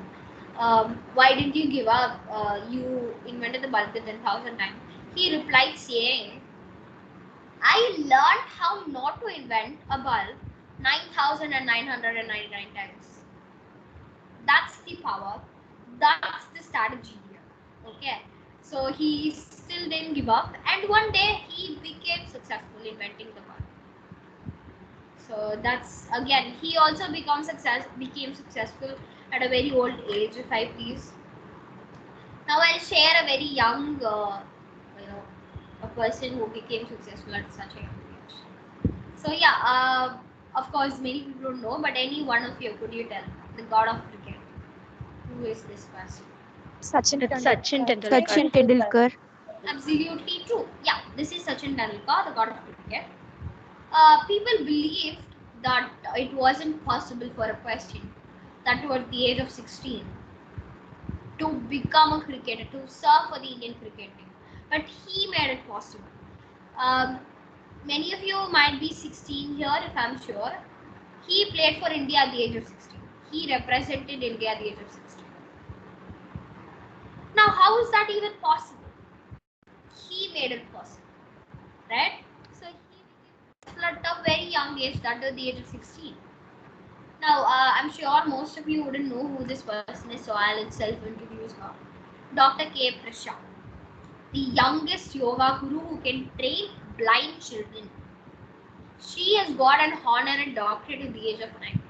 why didn't you give up? You invented the bulb the 10,000 times. He replied saying, I learned how not to invent a bulb 9,999 times. That's the power. That's the strategy here. Okay. So he still didn't give up, and one day he became successful inventing the bulb. So that's, again, he also became successful at a very old age, if I please. Now I'll share a very young, a person who became successful at such a young age. So yeah, of course, many people don't know, but any one of you, could you tell the god of cricket? Who is this person? Sachin Sachin Tendulkar. Tendulkar. Absolutely true. Yeah, this is Sachin Tendulkar, the god of cricket. People believed that it wasn't possible for a person that was at the age of 16 to become a cricketer, to serve for the Indian cricket team. But he made it possible. Many of you might be 16 here, if I'm sure. He played for India at the age of 16. He represented India at the age of 16. Now, how is that even possible? He made it possible, right? So he became at a very young age, that at the age of 16. Now, I'm sure most of you wouldn't know who this person is, so I'll itself introduce her. Dr. K. Prisha, the youngest yoga guru who can train blind children. She has got an honorary doctorate at the age of 9.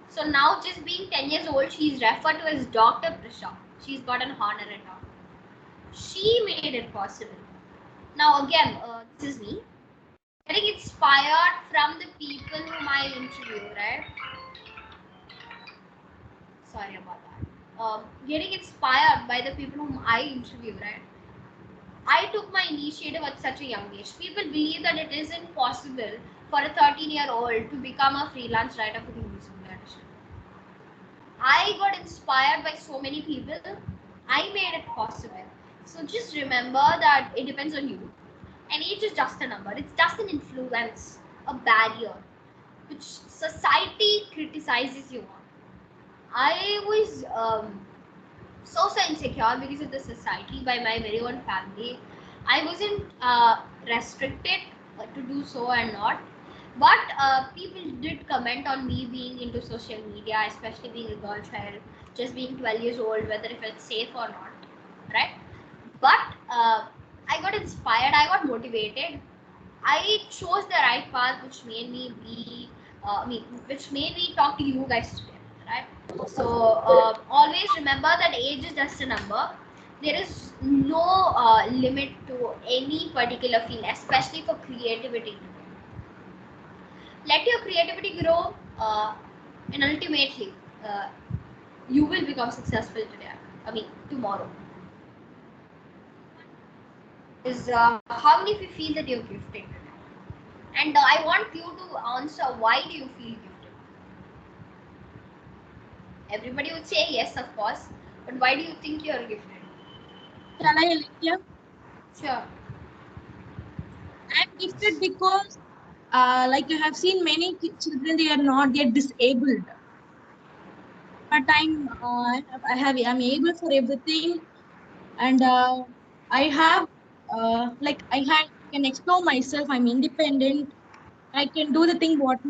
So now, just being 10 years old, she is referred to as Dr. Prisha. She's got an honorary doctorate. She made it possible. Now, again, this is me. Getting inspired from the people whom I interview, right? Sorry about that. Getting inspired by the people whom I interview, right? I took my initiative at such a young age. People believe that it isn't possible for a 13-year-old to become a freelance writer for the music industry. I got inspired by so many people. I made it possible. So just remember that it depends on you. And age is just a number. It's just an influence, a barrier, which society criticizes you on. I was so insecure because of the society, by my very own family. I wasn't restricted to do so and not. But people did comment on me being into social media, especially being a girl child, just being 12 years old, whether if it's safe or not, right? But I got inspired, I got motivated. I chose the right path, which made me be, which made me talk to you guys today, right? So always remember that age is just a number. There is no limit to any particular field, especially for creativity. Let your creativity grow, and ultimately, you will become successful today. Tomorrow. Is how many of you feel that you're gifted? And I want you to answer, why do you feel gifted? Everybody would say yes, of course, but why do you think you're gifted? Shall I Alexia? Sure. I'm gifted because, like you have seen many children, they're disabled. But I'm able for everything, and I can explore myself. I'm independent. I can do the thing what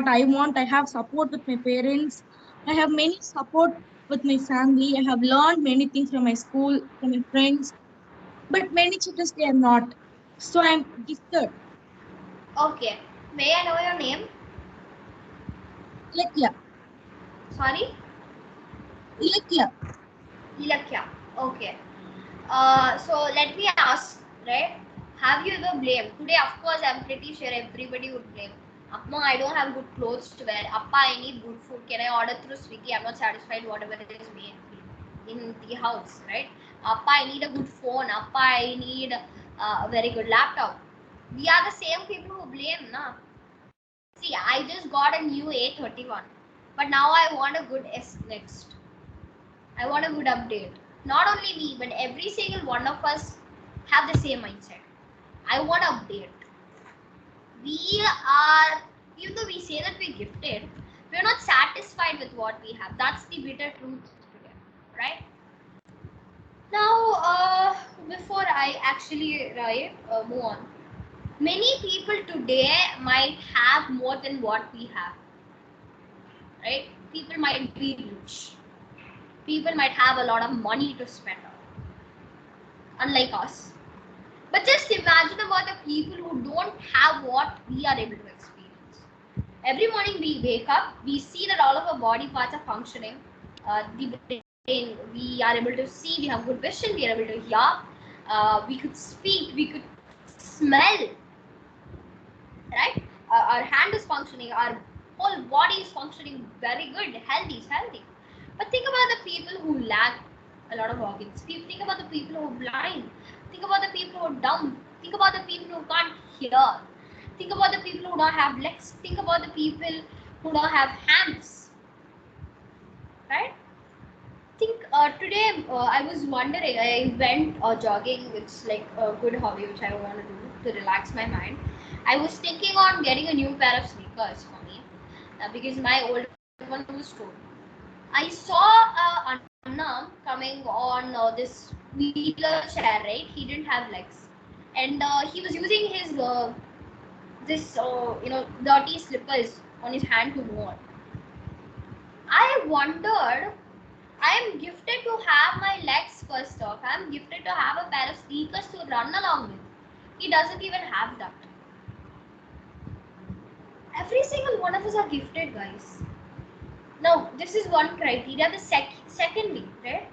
I want. I have support with my parents. I have many support with my family. I have learned many things from my school, from my friends. But many children, they are not. So I'm gifted. Okay. May I know your name? Ilakya. Sorry? Ilakya. Ilakya. Okay. So let me ask, right? Have you ever blamed? Today, of course, I'm pretty sure everybody would blame. Amma, I don't have good clothes to wear. Appa, I need good food. Can I order through Swiggy? I'm not satisfied whatever it is made in the house, right? Appa, I need a good phone. Appa, I need a very good laptop. We are the same people who blame, na? See, I just got a new A31, but now I want a good S next. I want a good update. Not only me, but every single one of us have the same mindset. I want to update. Even though we say that we're gifted, we're not satisfied with what we have. That's the bitter truth today, right? Now, before I actually move on, many people today might have more than what we have, right? People might be rich. People might have a lot of money to spend on, unlike us. But just imagine about the people who don't have what we are able to experience. Every morning we wake up, we see that all of our body parts are functioning. The brain, we are able to see, we have good vision, we are able to hear, we could speak, we could smell, right? Our hand is functioning, our whole body is functioning very good, healthy is healthy. But think about the people who lack a lot of organs. Think about the people who are blind. Think about the people who are dumb. Think about the people who can't hear. Think about the people who don't have legs. Think about the people who don't have hands. Right? Think today I was wondering, I went jogging. It's like a good hobby which I want to do to relax my mind. I was thinking on getting a new pair of sneakers for me because my old one was torn. I saw Anna coming on this wheeler chair, right? He didn't have legs, and he was using his dirty slippers on his hand to move on. I wondered, I am gifted to have my legs first off. I am gifted to have a pair of sneakers to run along with. He doesn't even have that. Every single one of us are gifted, guys. Now, this is one criteria. The secondly, right?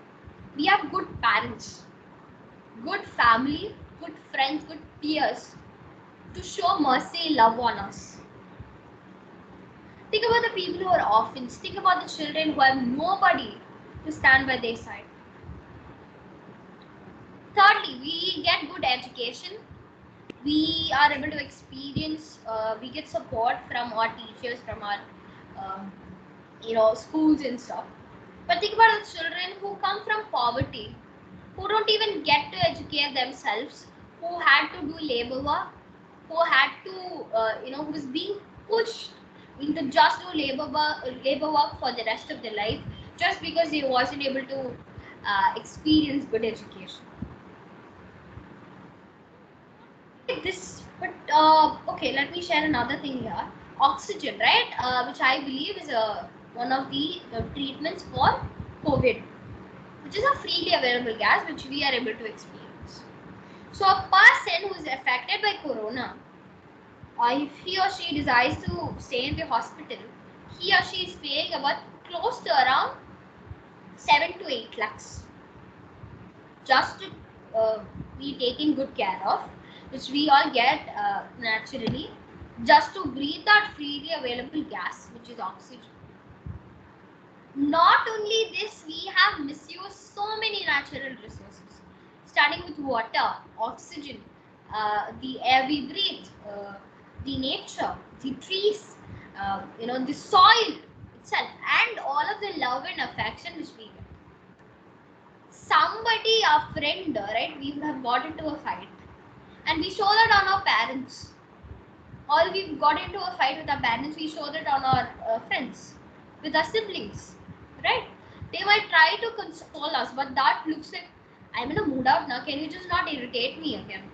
We have good parents, good family, good friends, good peers to show mercy, love on us. Think about the people who are orphans. Think about the children who have nobody to stand by their side. Thirdly, we get good education. We are able to experience, we get support from our teachers, from our schools and stuff. But think about the children who come from poverty, who don't even get to educate themselves, who had to do labor work, who had to who was being pushed into just do labor work for the rest of their life just because they wasn't able to experience good education. This, but okay, let me share another thing here. Oxygen, right, which I believe is one of the treatments for COVID, which is a freely available gas which we are able to experience. So a person who is affected by corona, if he or she decides to stay in the hospital, he or she is paying about close to around 7 to 8 lakhs just to be taken good care of, which we all get naturally, just to breathe that freely available gas, which is oxygen. Not only this, we have misused so many natural resources, starting with water, oxygen, the air we breathe, the nature, the trees, the soil itself, and all of the love and affection which we get. Somebody, a friend, right, we would have got into a fight, and we show that on our parents. Or we've got into a fight with our parents, we show that on our friends, with our siblings, right? They might try to console us, but that looks like, I'm in a mood out now, can you just not irritate me again?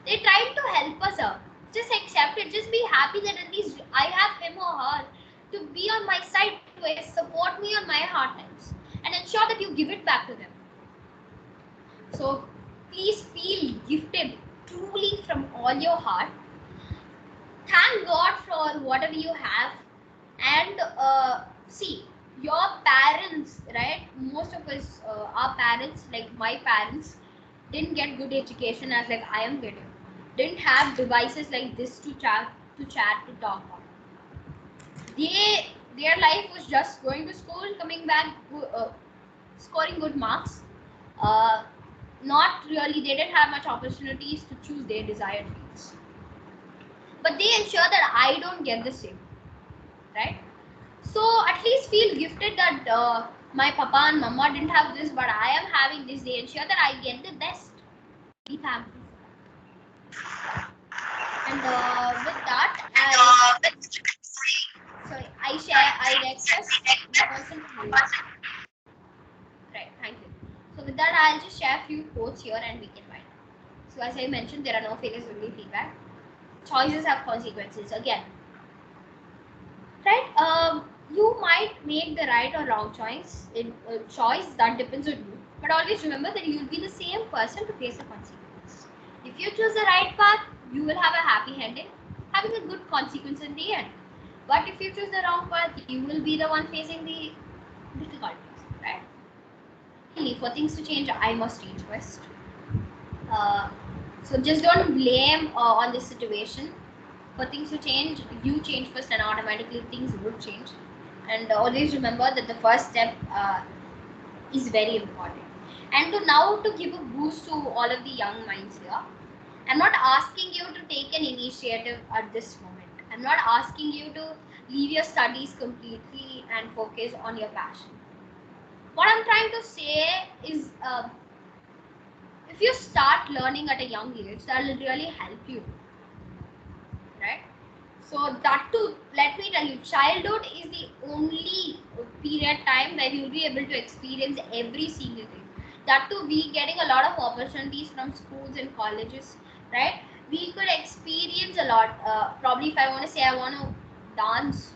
They try to help us out. Just accept it, just be happy that at least I have him or her to be on my side, to support me on my hard times, and ensure that you give it back to them. So please feel gifted truly from all your heart. Thank God for whatever you have, and see, your parents, right? Most of us, our parents, like my parents, didn't get good education as like I am getting. Didn't have devices like this to chat, to talk on. Their life was just going to school, coming back, scoring good marks. Not really, they didn't have much opportunities to choose their desired fields. But they ensure that I don't get the same, right? So at least feel gifted that my papa and mama didn't have this, but I am having this. They ensure that I get the best. Be thankful for that. And with that, I request the person to hold. Right, thank you. So with that, I'll just share a few quotes here and we can write. So as I mentioned, there are no failures, only feedback. Choices have consequences again. Right? You might make the right or wrong choice. Choice that depends on you. But always remember that you'll be the same person to face the consequences. If you choose the right path, you will have a happy ending, having a good consequence in the end. But if you choose the wrong path, you will be the one facing the difficulties. Right? For things to change, I must change first. So just don't blame on this situation. For things to change, you change first and automatically things will change. And always remember that the first step is very important. And to give a boost to all of the young minds here, I'm not asking you to take an initiative at this moment. I'm not asking you to leave your studies completely and focus on your passion. What I'm trying to say is, if you start learning at a young age, that will really help you. So that too, let me tell you, childhood is the only period time where you'll be able to experience every single thing. That too, we getting a lot of opportunities from schools and colleges, right? We could experience a lot. Probably if I want to say I want to dance,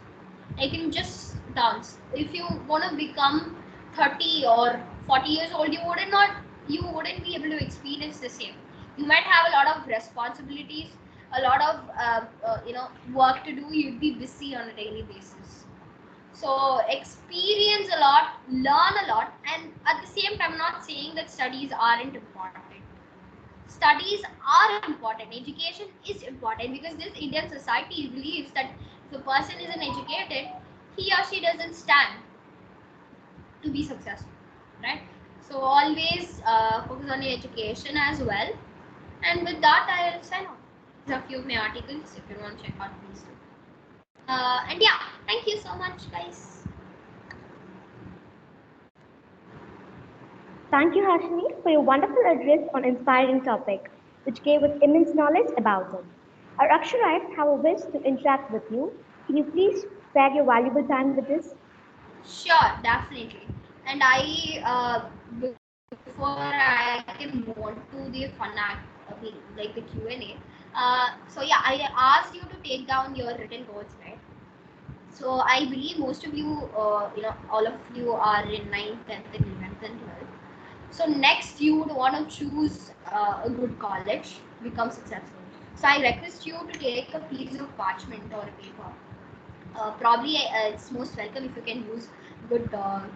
I can just dance. If you want to become 30 or 40 years old, you wouldn't be able to experience the same. You might have a lot of responsibilities, a lot of work to do. You'd be busy on a daily basis. So experience a lot, learn a lot, and at the same time, I'm not saying that studies aren't important. Studies are important. Education is important because this Indian society believes that if a person isn't educated, he or she doesn't stand to be successful, right? So always focus on your education as well. And with that, I'll sign off. There's a few of my articles. If you want to check out, please do. And yeah, thank you so much, guys. Thank you, Harshini, for your wonderful address on inspiring topic, which gave us immense knowledge about it. Our Aksharites have a wish to interact with you. Can you please share your valuable time with us? Sure, definitely. And before I can move on to the fun act, like the Q&A. So yeah, I asked you to take down your written notes, right? So I believe most of you, all of you are in 9th, 10th, and 11th and 12th. So next you would want to choose a good college, become successful. So I request you to take a piece of parchment or a paper. Probably it's most welcome if you can use good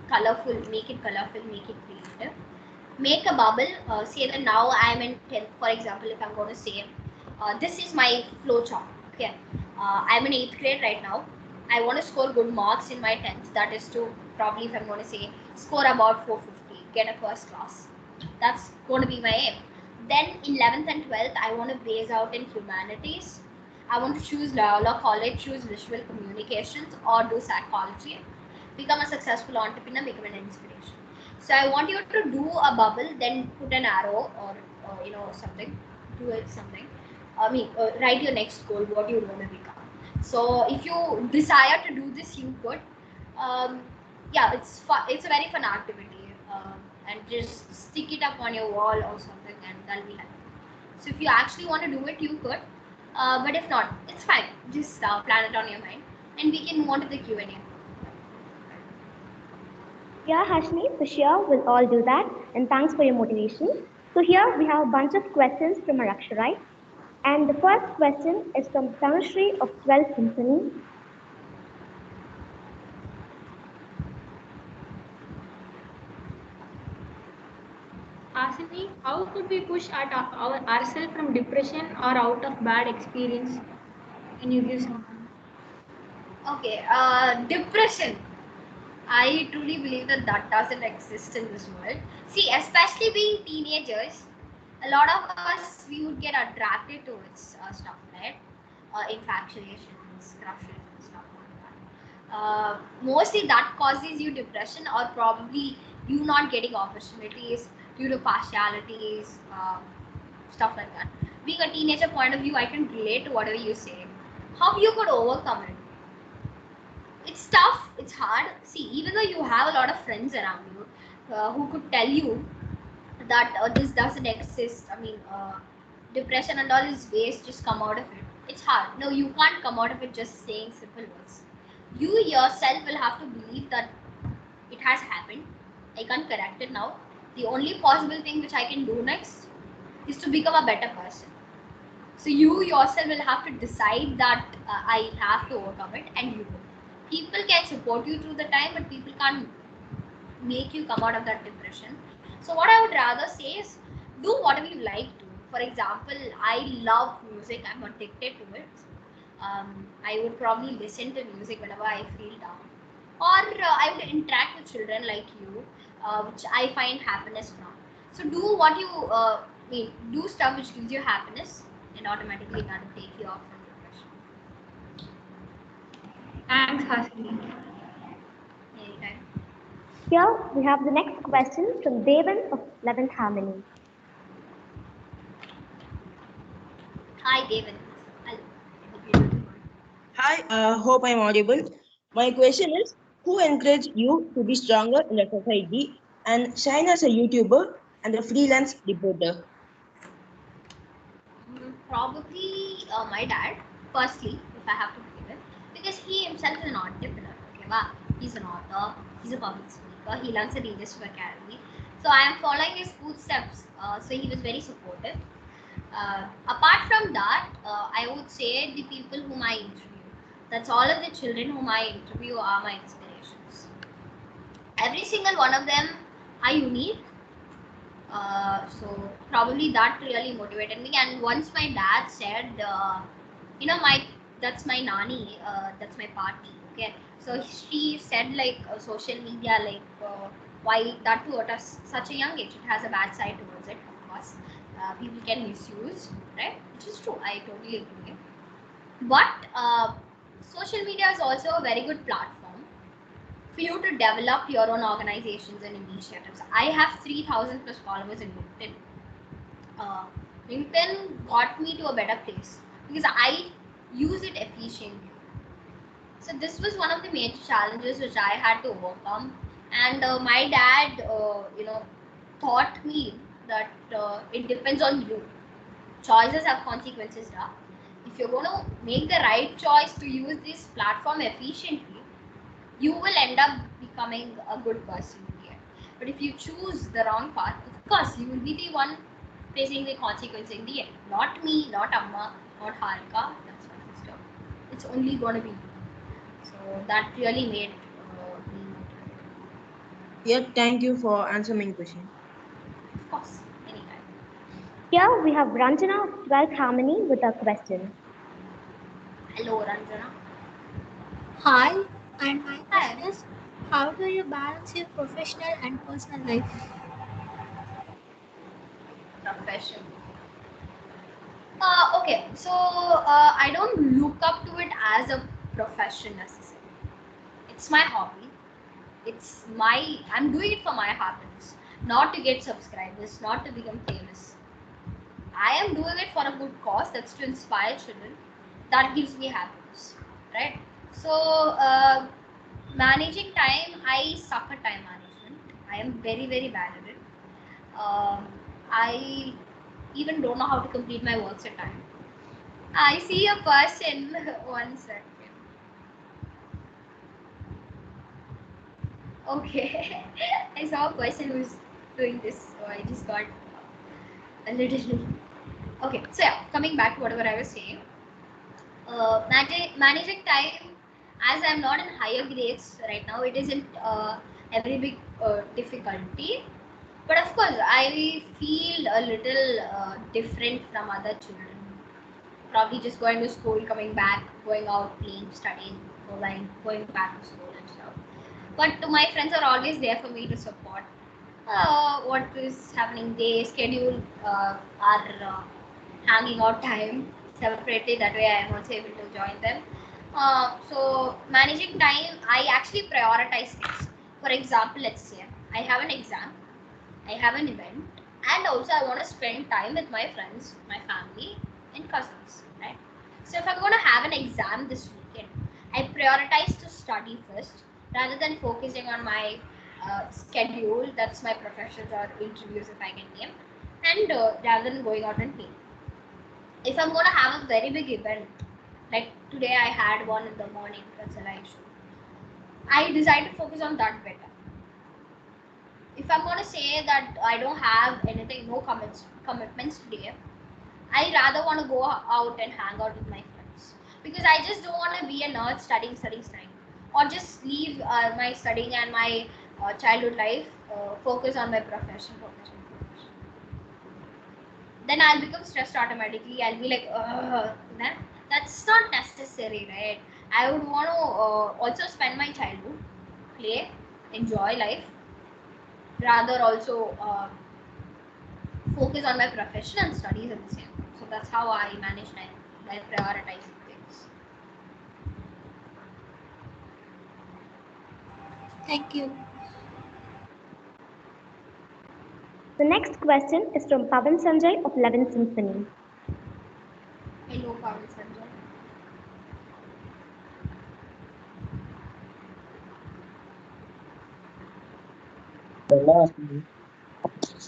colorful, make it creative. Make a bubble, say that now I am in 10th, for example, if I'm going to say, this is my flow chart, okay. I'm in 8th grade right now. I want to score good marks in my 10th, that is to probably, if I'm going to say, score about 450, get a first class. That's going to be my aim. Then in 11th and 12th, I want to base out in humanities. I want to choose law college, choose visual communications, or do psychology. Become a successful entrepreneur, become an inspiration. So I want you to do a bubble, then put an arrow or something, do it something. Write your next goal, what you want to become. So if you desire to do this, you could. Yeah, it's fun. It's a very fun activity, and just stick it up on your wall or something, and that'll be helpful. So if you actually want to do it, you could. But if not, it's fine. Just plan it on your mind, and we can move on to the Q&A. Yeah, Harshini, for sure, we'll all do that. And thanks for your motivation. So here we have a bunch of questions from our Aksharites. And the first question is from Tanushree of 12th Symphony. Asini, how could we push ourselves from depression or out of bad experience? Can you give some? Okay, depression. I truly believe that doesn't exist in this world. See, especially being teenagers, a lot of us, we would get attracted towards stuff, right? Infatuations, crushes, and stuff like that. Mostly that causes you depression, or probably you not getting opportunities due to partialities, stuff like that. Being a teenager point of view, I can relate to whatever you say. How you could overcome it? It's tough, it's hard. See, even though you have a lot of friends around you who could tell you that this doesn't exist, depression and all is waste, just come out of it. It's hard. No, you can't come out of it just saying simple words. You yourself will have to believe that it has happened. I can't correct it now. The only possible thing which I can do next is to become a better person. So you yourself will have to decide that I have to overcome it, and you will. People can support you through the time, but people can't make you come out of that depression. So what I would rather say is do whatever you like to. For example, I love music. I'm addicted to it. I would probably listen to music whenever I feel down, or I would interact with children like you, which I find happiness from. So do what you do stuff which gives you happiness, and automatically that will take you off from depression. Thanks, Hasini. Anytime. Here we have the next question from Devan of 11th Harmony. Hi, David. Hello. Hope you're doing good. Hi, hope I'm audible. My question is, who encouraged you to be stronger in the society and shine as a YouTuber and a freelance reporter? Probably my dad, firstly, if I have to give it, because he himself is an entrepreneur. Okay, wow. He's an author, he's a public speaker, he learns at Leadership Academy. So I am following his footsteps. So he was very supportive. Apart from that, I would say the people whom I interview. That's all of the children whom I interview are my inspirations. Every single one of them are unique. So probably that really motivated me. And once my dad said, my that's my nani, that's my party. Okay, so she said like social media, like why that too at such a young age, it has a bad side towards it. Of course, people can misuse, right? Which is true. I totally agree. But social media is also a very good platform for you to develop your own organizations and initiatives. I have 3,000 plus followers in LinkedIn. LinkedIn got me to a better place because I use it efficiently. So this was one of the major challenges which I had to overcome. And my dad, taught me that it depends on you. Choices have consequences. If you're going to make the right choice to use this platform efficiently, you will end up becoming a good person in the end. But if you choose the wrong path, of course, you will be the one facing the consequence in the end. Not me, not Amma, not Harika, that's my sister. It's only going to be you. So that really made me motivated. Yeah, thank you for answering my question. Of course, anytime. Here we have Ranjana of 12th Harmony with a question. Hello, Ranjana. Hi, and my Hi. question is, how do you balance your professional and personal life? Profession. Okay, so I don't look up to it as a profession necessarily. It's my hobby. I'm doing it for my happiness, not to get subscribers, not to become famous. I am doing it for a good cause, that's to inspire children. That gives me happiness, right? So managing time, I suck at time management. I am very, very bad at it. I even don't know how to complete my works at time. I see a person. One second. Okay. I saw a person who's doing this, so I just got a little. Okay, so yeah, coming back to whatever I was saying. Managing time, as I'm not in higher grades right now, it isn't a very big difficulty. But of course, I feel a little different from other children. Probably just going to school, coming back, going out, playing, studying, going back to school and stuff. But my friends are always there for me to support. What is happening? They schedule our hanging out time separately. That way, I am also able to join them. So managing time, I actually prioritize things. For example, let's say I have an exam, I have an event, and also I want to spend time with my friends, my family, and cousins. Right. So if I'm going to have an exam this weekend, I prioritize to study first rather than focusing on my schedule. That's my professions or interviews if I can name, and rather than going out and playing. If I'm going to have a very big event, like today I had one in the morning, that's a live show, I decide to focus on that better. If I'm going to say that I don't have anything, no commitments today, I rather want to go out and hang out with my friends because I just don't want to be a nerd studying, or just leave my studying and my childhood life, focus on my profession. Then I'll become stressed automatically. I'll be like, that's not necessary, right? I would want to also spend my childhood, play, enjoy life, rather also focus on my profession and studies at the same time. So that's how I manage time by prioritizing things. Thank you. The next question is from Pavan Sanjay of 11th Symphony. Hello, Pavan Sanjay. Hello.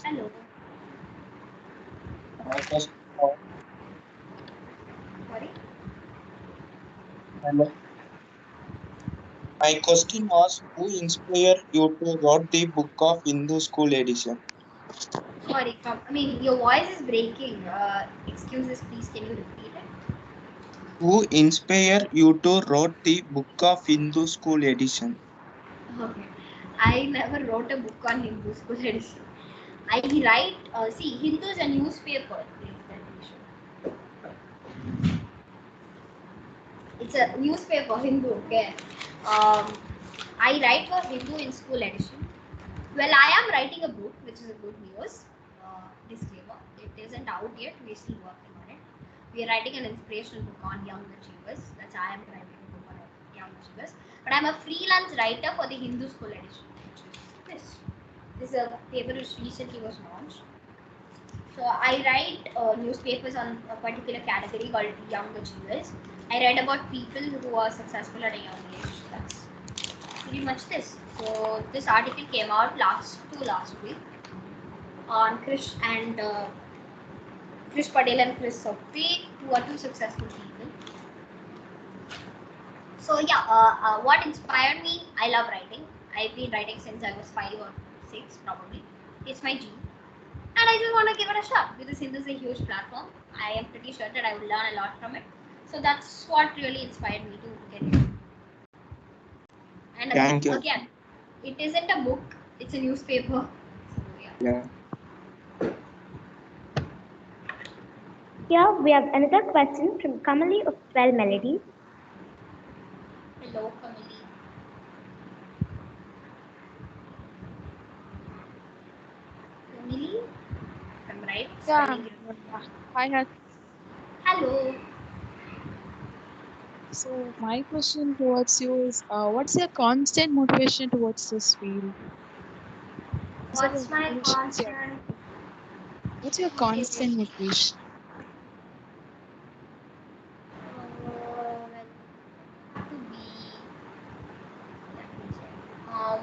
Hello. My question, Sorry. hello. My question was, who inspired you to write the book of Hindu School Edition? Sorry. I mean, your voice is breaking. Excuses, please. Can you repeat it? Who inspired you to write the book of Hindu School Edition? Okay. I never wrote a book on Hindu school edition. I write, see, Hindu is a newspaper. It's a newspaper, Hindu, okay. I write for Hindu in school edition. Well, I am writing a book, which is a good news. Disclaimer, it isn't out yet. We're still working on it. We are writing an inspirational book on young achievers. That's I am writing a book on young achievers. But I'm a freelance writer for the Hindu school edition, which is this. This is a paper which recently was launched. So I write newspapers on a particular category called young achievers. I write about people who are successful at a young age. That's pretty much this. So this article came out last week on Krish and Krish Patel and Chris Sopti, who are two successful people. So yeah, what inspired me? I love writing. I've been writing since I was 5 or 6 probably. It's my gene. And I just want to give it a shot because Hindu is a huge platform. I am pretty sure that I will learn a lot from it. So that's what really inspired me to get it. And Thank you. again, it isn't a book, it's a newspaper. So, Yeah. Here we have another question from Kamali of 12 Melodies. Hello, Kamali. Kamali? I'm right? Yeah. Hi. Hello. So my question towards you is, what's your constant motivation towards this field? What's my constant? What's your constant motivation?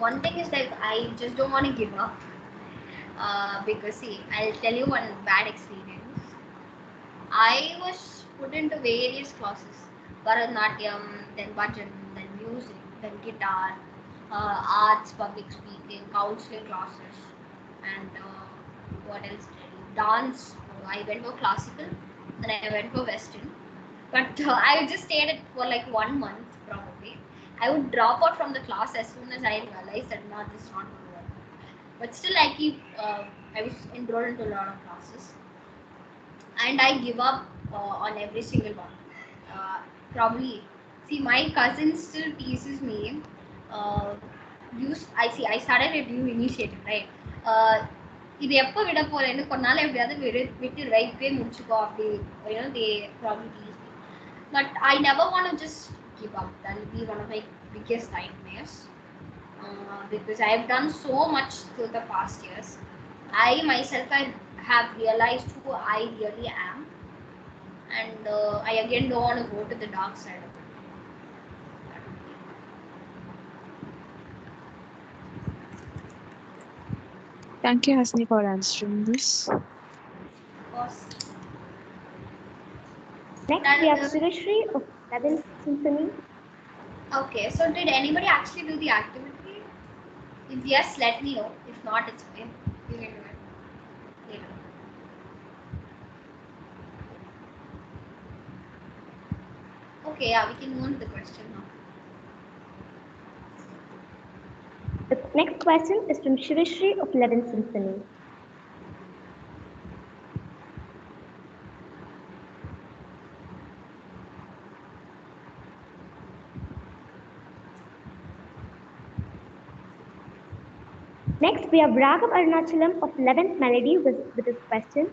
One thing is like I just don't want to give up. Because see, I'll tell you one bad experience. I was put into various classes, Bharatanatyam, then bhajan, then music, then guitar, arts, public speaking, counseling classes, and what else? Dance. I went for classical, then I went for Western. But I just stayed it for like 1 month probably. I would drop out from the class as soon as I realized that no, this is not going to work. But still, I was enrolled into a lot of classes, and I give up on every single one. Probably, see, my cousin still teases me. Uh, I started a new initiative, right? இது எப்போ விட போறேன்னு கொன்னால எப்படியாவது விட்டுடுவேன் இப்பயே முடிச்சுக்கோ அப்படி they probably tease me. But I never want to just give up. That will be one of my biggest nightmares. Because I have done so much through the past years. I myself have realized who I really am, and I again don't want to go to the dark side of it. Thank you, Hasni, for answering this. Of course. Next, we have Sureshri of 11th Symphony. Okay, so did anybody actually do the activity? If yes, let me know. If not, it's fine. You can do it later. Okay, yeah, we can move on to the question now. The next question is from Shivashri of 11th Symphony. Next, we have Raghav Arunachalam of 11th Melody with his question.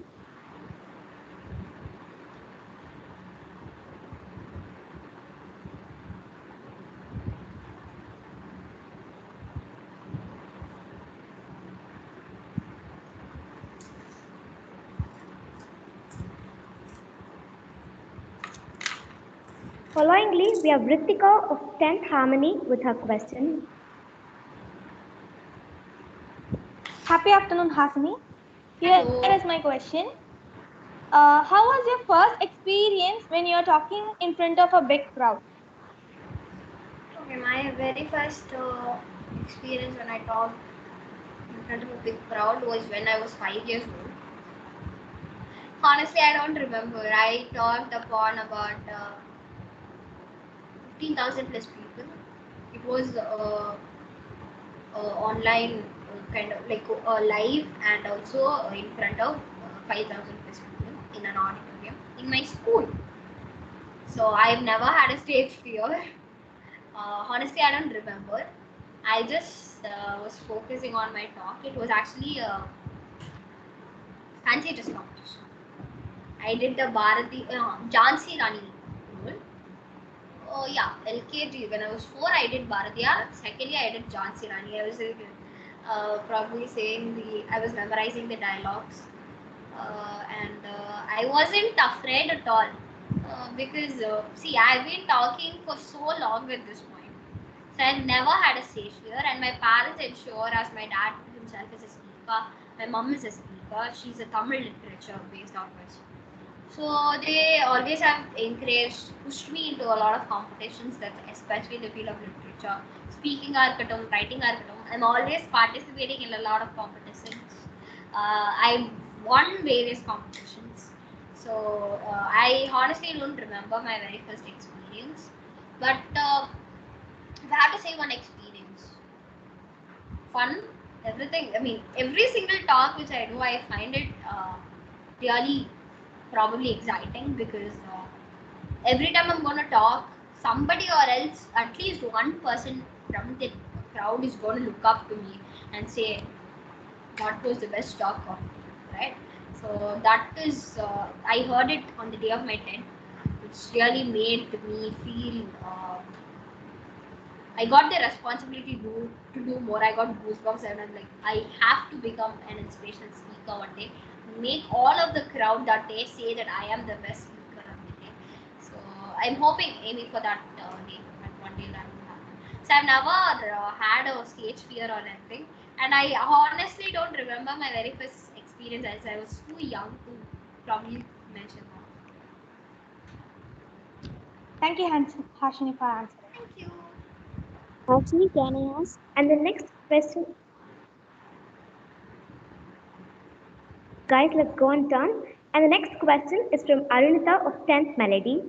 Followingly, we have Ritika of 10th Harmony with her question. Happy afternoon, Hasini. Here Hello. is my question. How was your first experience when you are talking in front of a big crowd? Okay, my very first experience when I talked in front of a big crowd was when I was 5 years old. Honestly, I don't remember. I talked upon about 15,000 plus people. It was online, kind of like live, and also in front of 5,000 plus people in an auditorium in my school. So I've never had a stage fear. Honestly, I don't remember. I just was focusing on my talk. It was actually a fancy dress competition. I did the Jhansi Rani role. Oh yeah, LKG. When I was 4, I did Bharatiyar. Secondly, I did Jhansi Rani. I was probably saying I was memorizing the dialogues, and I wasn't afraid at all because see, I've been talking for so long at this point, so I've never had a stage fear. And my parents ensure, as my dad himself is a speaker, my mom is a speaker. She's a Tamil literature based outwards. So they always have encouraged, pushed me into a lot of competitions, that especially in the field of literature, speaking arkatum, writing arkatum. I'm always participating in a lot of competitions. I won various competitions. So I honestly don't remember my very first experience, but if I have to say one experience, fun, everything. I mean, every single talk which I do, I find it really probably exciting because every time I'm going to talk, somebody or else, at least one person from the crowd is going to look up to me and say, "What was the best talk of you?" Right? So that is, I heard it on the day of my 10th, which really made me feel. I got the responsibility to do more. I got goosebumps, and I'm like, I have to become an inspirational speaker one day. Make all of the crowd that day say that I am the best speaker of the day. So I'm aiming for that day, that one day that will happen. So I've never had a stage fear or anything, and I honestly don't remember my very first experience, as I was too young to probably mention that. Thank you, Hashini, for answering. Thank you. Actually, can I ask? And the next question, guys, let's go on turn. And the next question is from Arunita of 10th Melody.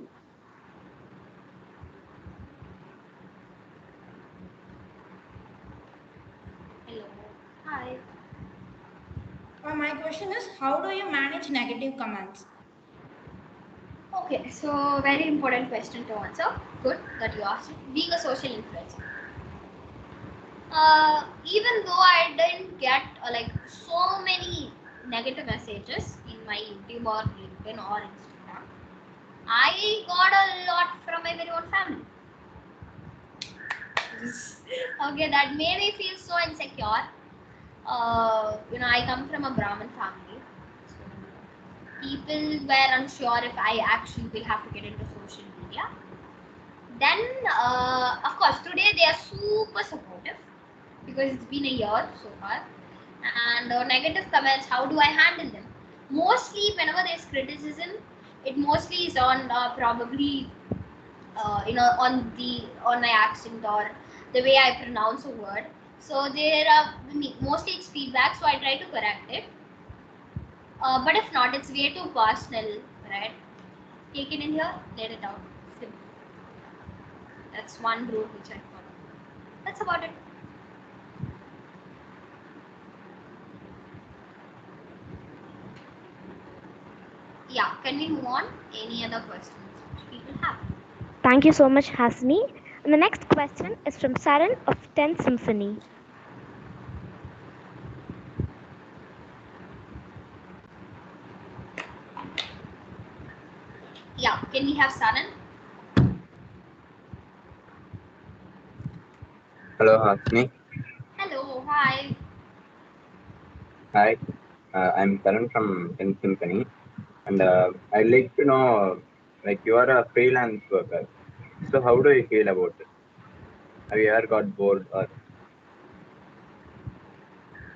Hello. Hi. My question is, how do you manage negative comments? Okay, so very important question to answer. Good that you asked. Being a social influencer. Even though I didn't get like so many negative messages in my YouTube or LinkedIn or Instagram, I got a lot from my very own family. Okay, that made me feel so insecure. I come from a Brahmin family, so people were unsure if I actually will have to get into social media. Then, of course, today they are super supportive because it's been a year so far. And negative comments, how do I handle them? Mostly, whenever there's criticism, it mostly is on probably on my accent or the way I pronounce a word. So there are mostly it's feedback, so I try to correct it. But if not, it's way too personal, right? Take it in here, let it out. Simple. That's one rule which I follow. That's about it. Yeah, can we move on? Any other questions which people have? Thank you so much, Hasni. And the next question is from Saran of 10th Symphony. Yeah, can we have Saran? Hello, Hasni. Hello, hi. Hi, I'm Karan from 10th Symphony, and I'd like to know, like, you are a freelance worker. So, how do you feel about it? Have you ever got bored or?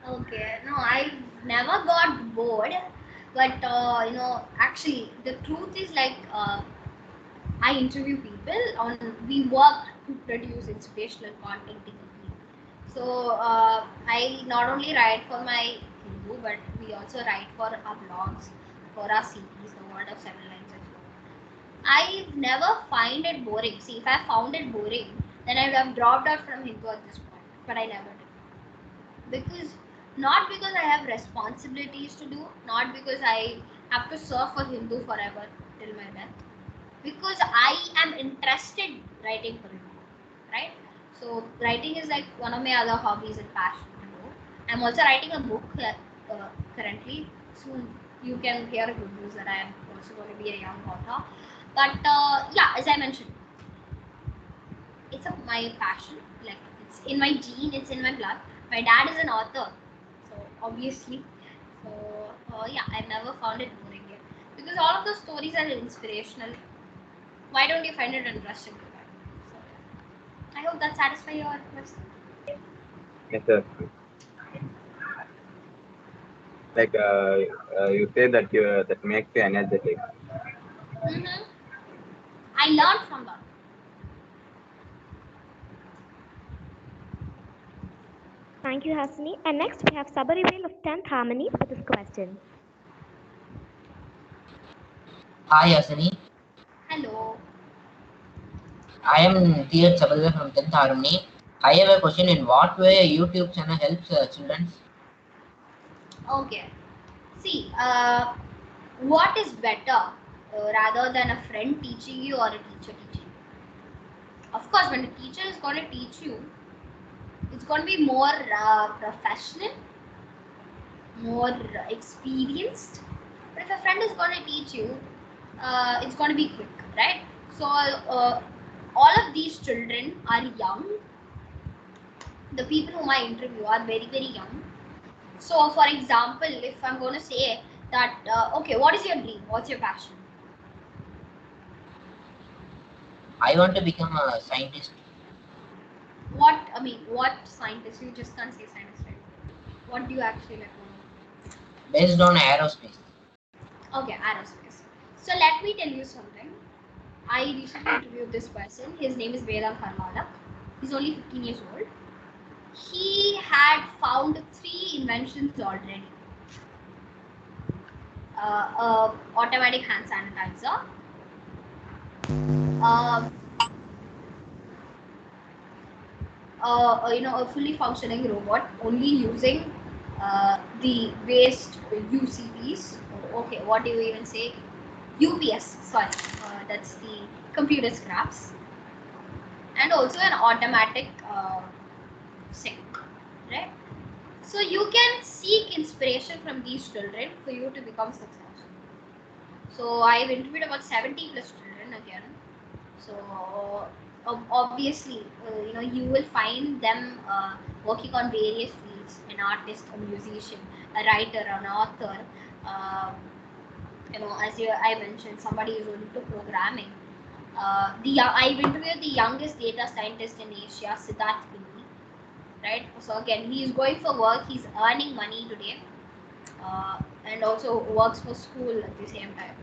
Okay, no, I never got bored, but actually, the truth is like I interview people on. We work to produce inspirational content in the week. So I not only write for my Hindu, but we also write for our blogs, for our series, the World of Seven Lines as well. I never find it boring. See, if I found it boring, then I would have dropped out from Hindu at this point. But I never did. Not because I have responsibilities to do, not because I have to serve for Hindu forever till my death. Because I am interested writing for Hindu, right? So writing is like one of my other hobbies and passion. I'm also writing a book currently. Soon you can hear good news that I am also going to be a young author. But yeah, as I mentioned, it's my passion. Like it's in my gene, it's in my blood. My dad is an author, so obviously. So yeah, I've never found it boring yet because all of the stories are inspirational. Why don't you find it interesting? So, I hope that satisfies your question. Yes, sir. Like you say that that makes you energetic. I learned from that. Thank you, Hasini. And next we have Sabarivel of 10th Harmony with this question. Hi, Hasini. Hello. I am Dheeraj Sabarivel from 10th Harmony. I have a question. In what way a YouTube channel helps children? Okay. See, what is better rather than a friend teaching you or a teacher teaching you? Of course, when a teacher is going to teach you, it's going to be more professional, more experienced. But if a friend is going to teach you, it's going to be quick, right? So all of these children are young. The people whom I interview are very, very young. So, for example, if I'm going to say that, okay, what is your dream? What's your passion? I want to become a scientist. What scientist? You just can't say scientist, right? What do you actually like? Based on aerospace. Okay, aerospace. So let me tell you something. I recently interviewed this person. His name is Vedant Harmala. He's only 15 years old. He had found 3 inventions already. Automatic hand sanitizer, a fully functioning robot only using the waste UCPs. Okay, what do you even say? UPS. Sorry, that's the computer scraps, and also an automatic sink, right? So you can seek inspiration from these children for you to become successful. So I've interviewed about 70 plus children again. So obviously, you will find them working on various fields: an artist, a musician, a writer, an author. As I mentioned, somebody is into programming. I've interviewed the youngest data scientist in Asia, Siddharth Pindi, right? So again, he is going for work. He's earning money today, and also works for school at the same time.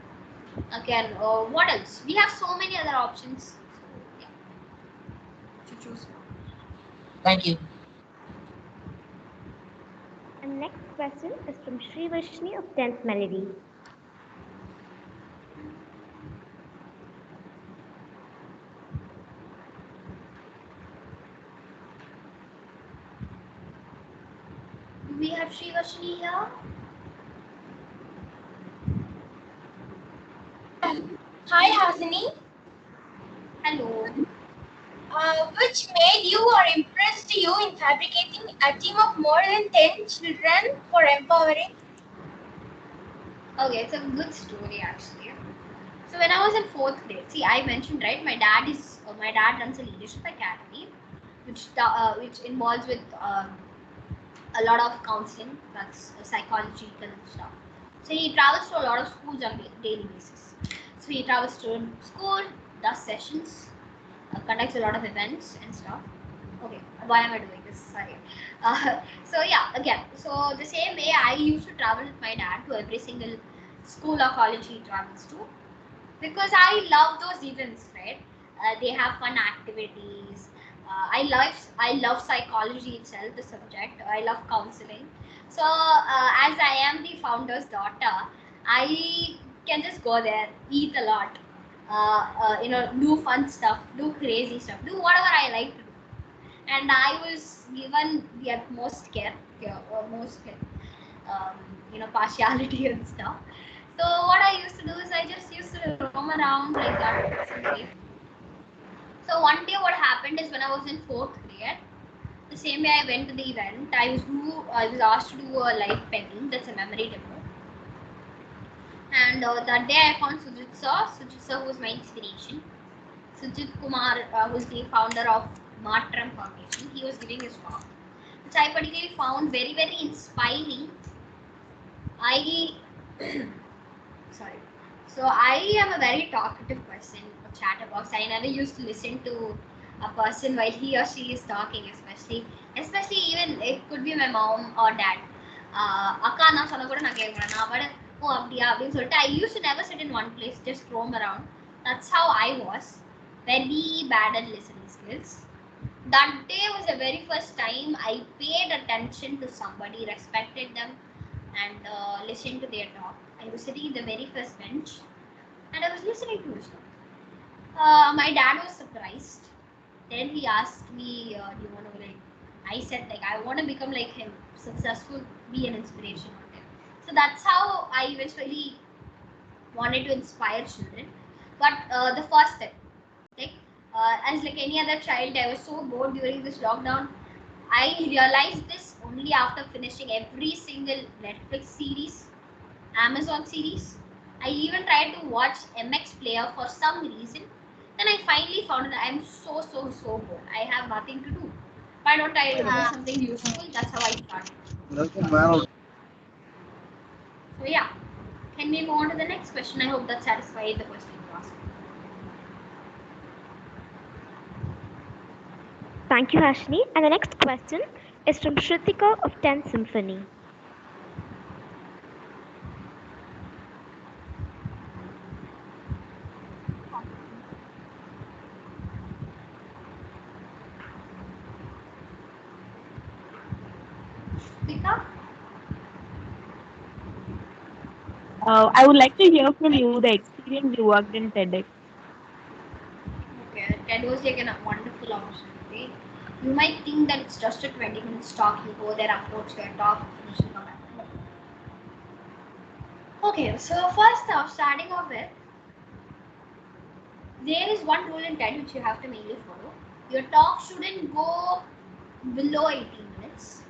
Again, what else? We have so many other options. So, yeah, to choose from. Thank you. And next question is from Sri Vashni of 10th Melody. Do we have Sri Vashni here? Hi, Hasini. Hello. Which made you or impressed you in fabricating a team of more than 10 children for empowering? Okay, it's a good story actually. So when I was in 4th grade, see, I mentioned, right, my dad runs a leadership academy, which involves with a lot of counseling, that's psychological stuff. So he travels to a lot of schools on a daily basis. So he travels to school, does sessions, conducts a lot of events and stuff. Okay, why am I doing this? Sorry. So yeah, again, so the same way I used to travel with my dad to every single school or college he travels to, because I love those events, right? They have fun activities. I love psychology itself, the subject. I love counseling. So as I am the founder's daughter, I can just go there, eat a lot, do fun stuff, do crazy stuff, do whatever I like to do. And I was given the utmost care, most care, partiality and stuff. So what I used to do is I just used to roam around like that. So one day what happened is when I was in 4th grade, the same way I went to the event, I was asked to do a live pegging. That's a memory demo. And that day I found Sujit sir. Sujit sir was my inspiration. Sujit Kumar was the founder of Matram Foundation. He was giving his talk, which I particularly found very, very inspiring. Sorry. So I am a very talkative person, a chatterbox. I never used to listen to a person while he or she is talking, especially even it could be my mom or dad. Akka na sonna kuda na kekkuran na but oh abdiya appdin solittu I used to never sit in one place, just roam around. That's how I was. Very bad at listening skills. That day was the very first time I paid attention to somebody, respected them, and listened to their talk. I was sitting in the very first bench and I was listening to his talk. My dad was surprised. Then he asked me, do you want to I said I want to become like him, successful, be an inspiration on him. So that's how I eventually wanted to inspire children. But the first step, as like any other child, I was so bored during this lockdown. I realized this only after finishing every single Netflix series, Amazon series. I even tried to watch MX Player for some reason. Then I finally found that I'm so bored. I have nothing to do. Why don't I do something useful? That's how I started. So yeah, can we move on to the next question? I hope that satisfied the question you asked. Thank you, Ashni. And the next question is from Shrutika of 10th Symphony. I would like to hear from you the experience you worked in TEDx. Okay, TED was like a wonderful opportunity. You might think that it's just a 20 minutes talk. You go there, approach your talk, finish and come back. Okay, so first off, starting off with, there is one rule in TED which you have to mainly follow. Your talk shouldn't go below 18 minutes.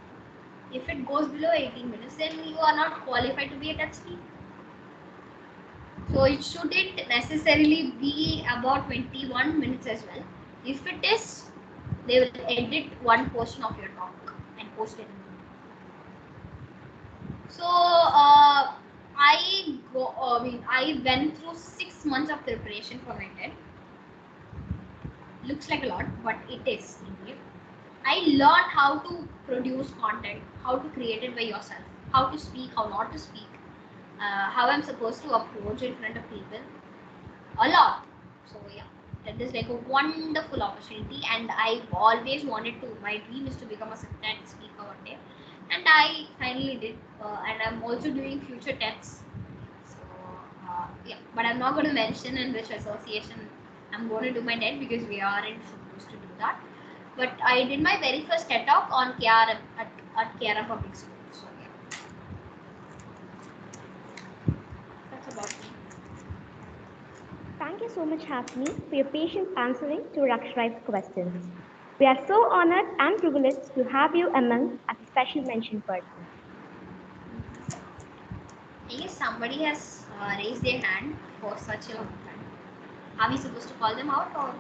If it goes below 18 minutes, then you are not qualified to be a TED speaker. So it shouldn't necessarily be about 21 minutes as well. If it is, they will edit one portion of your talk and post it. So I went through 6 months of preparation for my TED. Looks like a lot, but it is indeed. I learned how to produce content, how to create it by yourself, how to speak, how not to speak, how I'm supposed to approach in front of people. A lot. So yeah, that is like a wonderful opportunity, and I've always wanted to. My dream is to become a TED speaker one day, and I finally did. And I'm also doing future TEDs. So yeah, but I'm not going to mention in which association I'm going to do my TED because we aren't supposed to do that. But I did my very first TED talk on KRM at KRM Public School. So yeah, that's about me. Thank you so much, Hasni, for your patient answering to Rakshri's questions. We are so honored and privileged to have you among as a special mention person. I guess somebody has raised their hand for such a long time. Are we supposed to call them out or?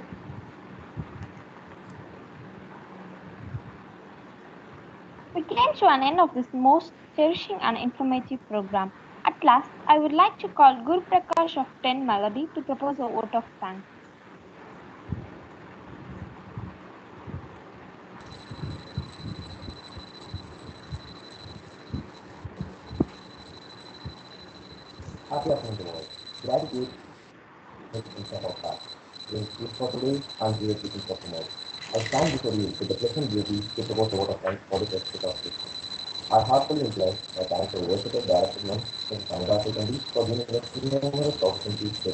We came to an end of this most cherishing and informative program. At last, I would like to call Guru Prakash of 10 Melody to propose a vote of thanks. Happy afternoon to all. Gratitude is in of heart. In peace for today and create peace for tomorrow. I stand before you with the pleasant beauty to propose a vote of thanks for the best of this. I heartfully implore my thanks to versatile director in Canada Secondary for giving us numerous opportunities to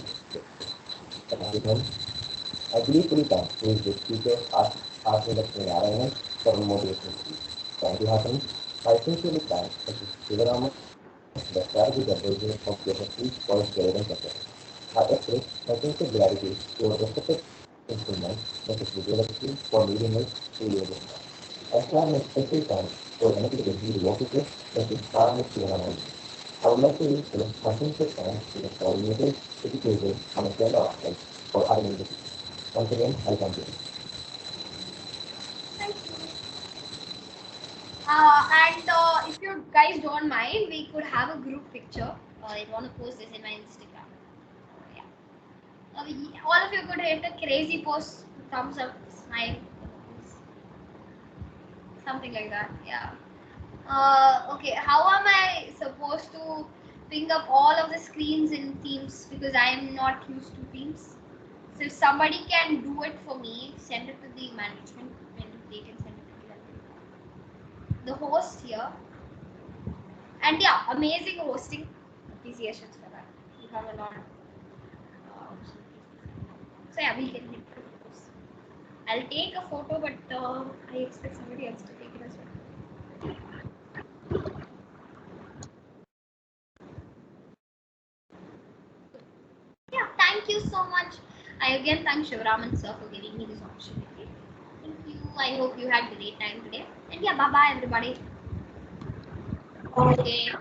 experiment. I gratefully thank who is this future art Lakshmi Narayanan for motivational speech. Thank you, Hassan. I sincerely thank Mrs. Sivaraman, the strategic advisor of PSSC for his relevant support. I express my sincere gratitude to our respected instrument, Mrs. Vijayalakshmi, for leading us through your work. I share my special thanks for anything that you officer, Mrs. Paramit Sivaraman. I would like to express my sincere thanks to the coordinators, educators, and the fellow officers for having this. Once again, I thank you. Thank you. And if you guys don't mind, we could have a group picture. I want to post this in my Instagram. Yeah. All of you could hit a crazy post, thumbs up, smile, something like that. Yeah. Okay. How am I supposed to bring up all of the screens in Teams because I am not used to Teams? So if somebody can do it for me, send it to the management and they can send it to the host here. And yeah, amazing hosting. Appreciations for that. You have a lot. So yeah, we can hit the photos. I'll take a photo, but I expect somebody else to take it as well. Yeah, thank you so much. I again thank Shivaraman sir for giving me this opportunity. Thank you. I hope you had a great time today. And yeah, bye bye everybody. Okay.